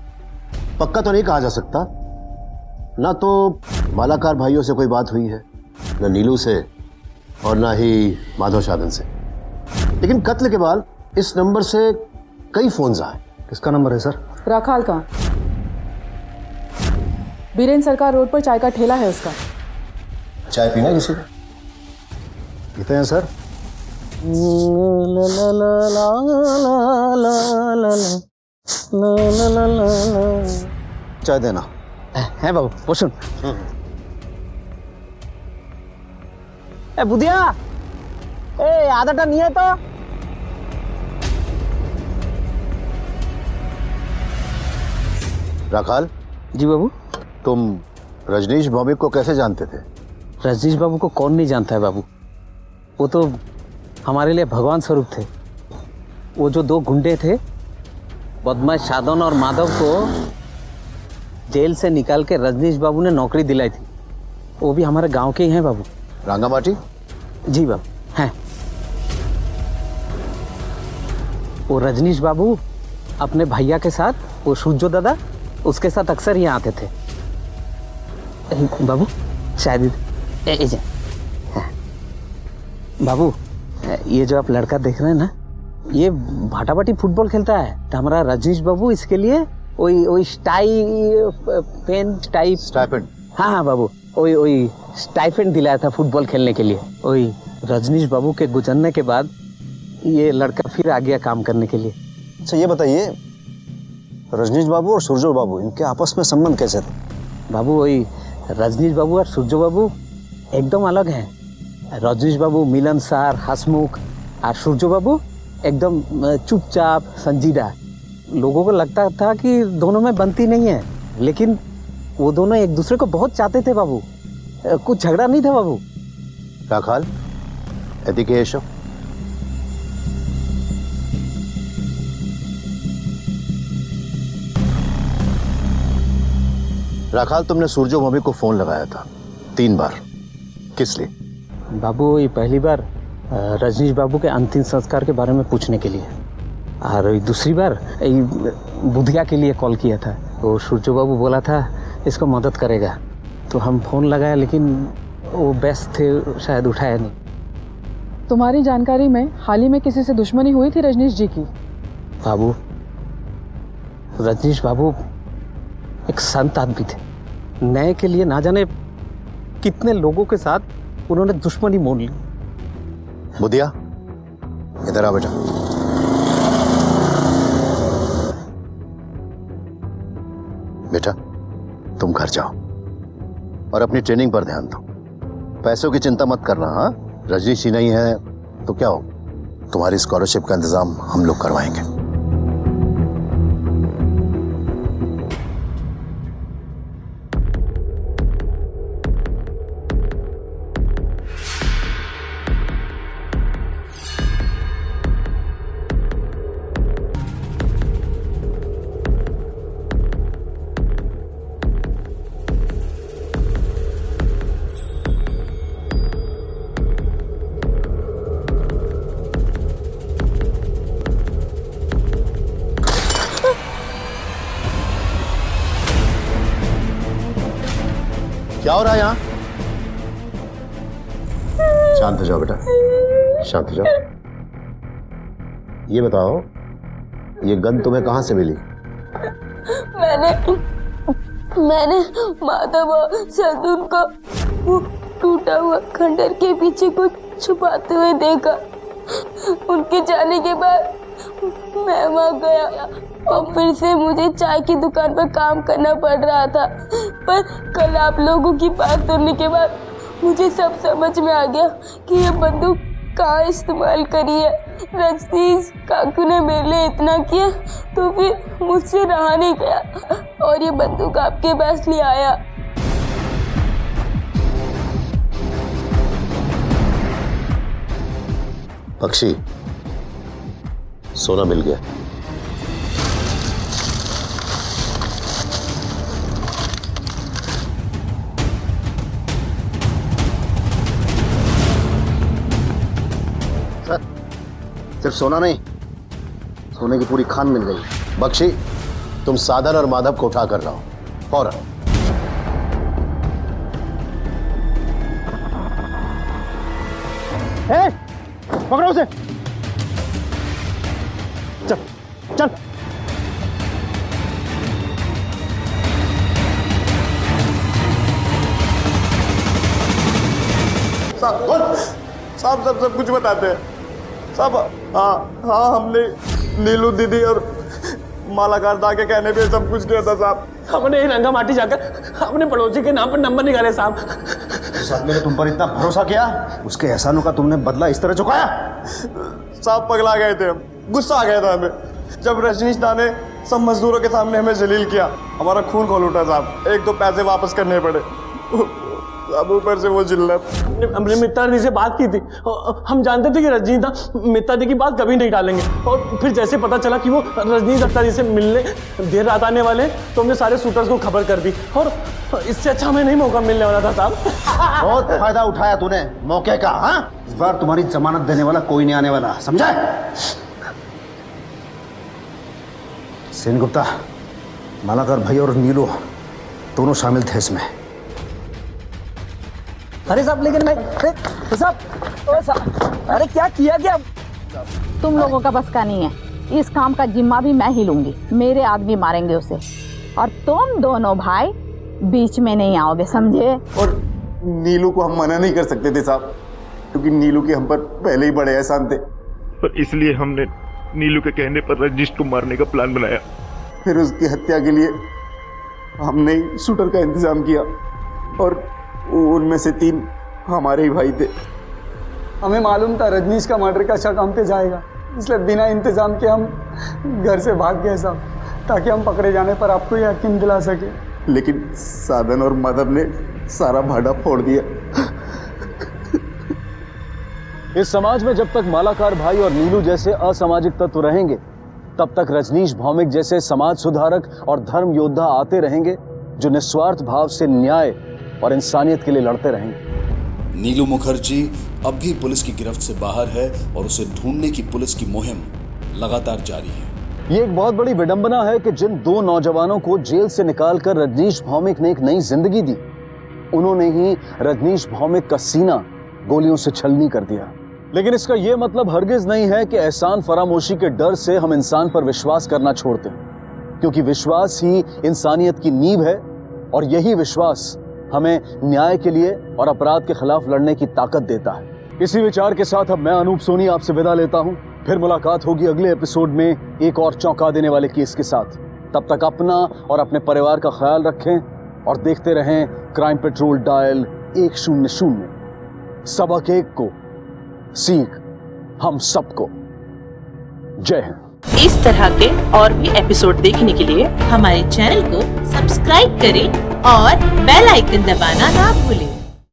पक्का तो नहीं कहा जा सकता। ना तो मालाकार भाइयों से कोई बात हुई है, ना नीलू से, और ना ही माधव शादन से। लेकिन कत्ल के बाद इस नंबर से कई फोन्स आए। किसका नंबर है सर? राखाल का। बीरेन्द्र सरकार रोड पर चाय का ठेला है उसका। चाय पीना है किसी को? पीते हैं सर। चाय देना है बाबू। वो सुन। ए बुधिया, ए आधा टन नहीं है तो। राखाल। जी बाबू। तुम रजनीश भौमिक को कैसे जानते थे? रजनीश बाबू को कौन नहीं जानता है बाबू। वो तो हमारे लिए भगवान स्वरूप थे। वो जो 2 गुंडे थे, बदमाश शादन और माधव को जेल से निकाल के रजनीश बाबू ने नौकरी दिलाई थी। वो भी हमारे गांव के ही हैं बाबू। रंगामाटी? जी बाबू हैं। वो रजनीश बाबू अपने भैया के साथ, वो सूर्यो दादा, उसके साथ अक्सर यहाँ आते थे। बाबू शायद बाबू, ये जो आप लड़का देख रहे हैं ना, ये भाटाभाटी फुटबॉल खेलता है। तो हमारा रजनीश बाबू इसके लिए वही स्टाइपेंड। हाँ बाबू, वही स्टाइपेंड दिलाया था फुटबॉल खेलने के लिए। वही रजनीश बाबू के गुजरने के बाद ये लड़का फिर आ गया काम करने के लिए। अच्छा ये बताइए, रजनीश बाबू और सूर्यो बाबू इनके आपस में संबंध कैसे थे? बाबू वही रजनीश बाबू और सूर्यो बाबू एकदम अलग हैं। रजनीश बाबू मिलनसार, हंसमुख, और सूर्यो बाबू एकदम चुपचाप, संजीदा। लोगों को लगता था कि दोनों में बनती नहीं है, लेकिन वो दोनों एक दूसरे को बहुत चाहते थे बाबू। कुछ झगड़ा नहीं था बाबू। राखाल, एदिके एशो। राखाल, तुमने सूर्यो भौमिक को फोन लगाया था 3 बार, किस लिए? बाबू ये पहली बार रजनीश बाबू के अंतिम संस्कार के बारे में पूछने के लिए, और दूसरी बार बुधिया के लिए कॉल किया था। वो सूर्यो बाबू बोला था इसको मदद करेगा, तो हम फोन लगाया, लेकिन वो व्यस्त थे, शायद उठाया नहीं। तुम्हारी जानकारी में हाल ही में किसी से दुश्मनी हुई थी रजनीश जी की? बाबू, रजनीश बाबू एक संत आदमी थे। न्याय के लिए ना जाने कितने लोगों के साथ उन्होंने दुश्मनी मोल ली। बुधिया, इधर आ बेटा। बेटा, तुम घर जाओ और अपनी ट्रेनिंग पर ध्यान दो। पैसों की चिंता मत करना। हाँ, रजनीश ही नहीं है तो क्या हो, तुम्हारी स्कॉलरशिप का इंतजाम हम लोग करवाएंगे। क्या हो रहा है यहाँ? शांत हो जाओ बेटा, शांत हो जाओ। ये बताओ, ये गन तुम्हें कहां से मिली? मैंने माधव और सदुन को वो टूटा हुआ खंडर के पीछे कुछ छुपाते हुए देखा। उनके जाने के बाद मैं वहां गया और फिर से मुझे चाय की दुकान पर काम करना पड़ रहा था। पर कल आप लोगों की बात सुनने के बाद मुझे सब समझ में आ गया कि ये बंदूक कहाँ इस्तेमाल करी है। रजनीश काकू ने मेरे लिए इतना किया तो फिर मुझसे रहा नहीं गया और ये बंदूक आपके पास ले आया। पक्षी, सोना मिल गया। सर, सिर्फ सोना नहीं, सोने की पूरी खान मिल गई। बख्शी, तुम साधन और माधव को उठा कर लाओ फौरन। पकड़ो उसे। चल चल। साहब सब कुछ बताते हैं साहब। हाँ हमने नीलू दीदी और मालाकार दा के कहने पे सब कुछ किया था साहब। हमने रंगा माटी जाकर अपने पड़ोसी के नाम पर नंबर निकाले साहब। साहब ने तुम पर इतना भरोसा किया, उसके एहसानों का तुमने बदला इस तरह चुकाया? साहब पगला गए थे हम, गुस्सा आ गया था हमें जब रजनीश दा ने सब मजदूरों के सामने हमें जलील किया। हमारा खून खोल उठा साहब। एक दो पैसे वापस करने पड़े, अब ऊपर से वो जिल्लत। हमने मित्ता दी से बात की थी, हम जानते थे कि रजनीश दा मित्ता दी की बात कभी नहीं टालेंगे। और फिर जैसे पता चला कि वो रजनीश दत्ता जी से मिलने देर रात आने वाले, तो हमने सारे शूटर्स को खबर कर दी। और इससे अच्छा हमें नहीं मौका मिलने वाला था साहब। बहुत फायदा उठाया तूने मौके का। हाँ, इस बार तुम्हारी जमानत देने वाला कोई नहीं आने वाला, समझा? सेन गुप्ता, मालाकार भाई और नीलू दोनों शामिल थे इसमें। अरे साहब, लेकिन मैं साहब, अरे क्या किया क्या? तुम लोगों का बस का नहीं है। इस काम का जिम्मा भी मैं ही लूंगी। मेरे आदमी मारेंगे उसे और तुम दोनों भाई बीच में नहीं आओगे, समझे? और नीलू को हम मना नहीं कर सकते थे साहब, क्योंकि नीलू के हम पर पहले ही बड़े एहसान थे। पर इसलिए हमने नीलू के कहने पर रजनीश को मारने का प्लान बनाया। फिर उसकी हत्या के लिए हमने ही शूटर का इंतजाम किया और उनमें से 3 हमारे ही भाई थे। हमें मालूम था रजनीश का मर्डर का शक हम पे जाएगा, इसलिए बिना इंतजाम के हम घर से भाग गए साहब, ताकि हम पकड़े जाने पर आपको यकीन दिला सके। लेकिन साधन और माधव ने सारा भाड़ा फोड़ दिया। इस समाज में जब तक मालाकार भाई और नीलू जैसे असामाजिक तत्व रहेंगे, तब तक रजनीश भौमिक जैसे समाज सुधारक और धर्म योद्धा आते रहेंगे, जो निस्वार्थ भाव से न्याय और इंसानियत के लिए लड़ते रहेंगे। नीलू मुखर्जी अब भी पुलिस की गिरफ्त से बाहर है और उसे ढूंढने की पुलिस की मुहिम लगातार जारी है। ये एक बहुत बड़ी विडंबना है कि जिन 2 नौजवानों को जेल से निकालकर रजनीश भौमिक ने एक नई जिंदगी दी, उन्होंने ही रजनीश भौमिक का सीना गोलियों से छलनी कर दिया। लेकिन इसका यह मतलब हरगिज नहीं है कि एहसान फरामोशी के डर से हम इंसान पर विश्वास करना छोड़ते हैं, क्योंकि विश्वास ही इंसानियत की नींव है और यही विश्वास हमें न्याय के लिए और अपराध के खिलाफ लड़ने की ताकत देता है। इसी विचार के साथ अब मैं अनूप सोनी आपसे विदा लेता हूं। फिर मुलाकात होगी अगले एपिसोड में एक और चौंका देने वाले केस के साथ। तब तक अपना और अपने परिवार का ख्याल रखें और देखते रहें क्राइम पेट्रोल डायल 100। सबक एक को, सीख हम सबको। जय हिंद। इस तरह के और भी एपिसोड देखने के लिए हमारे चैनल को सब्सक्राइब करें और बेल आइकन दबाना ना भूलें।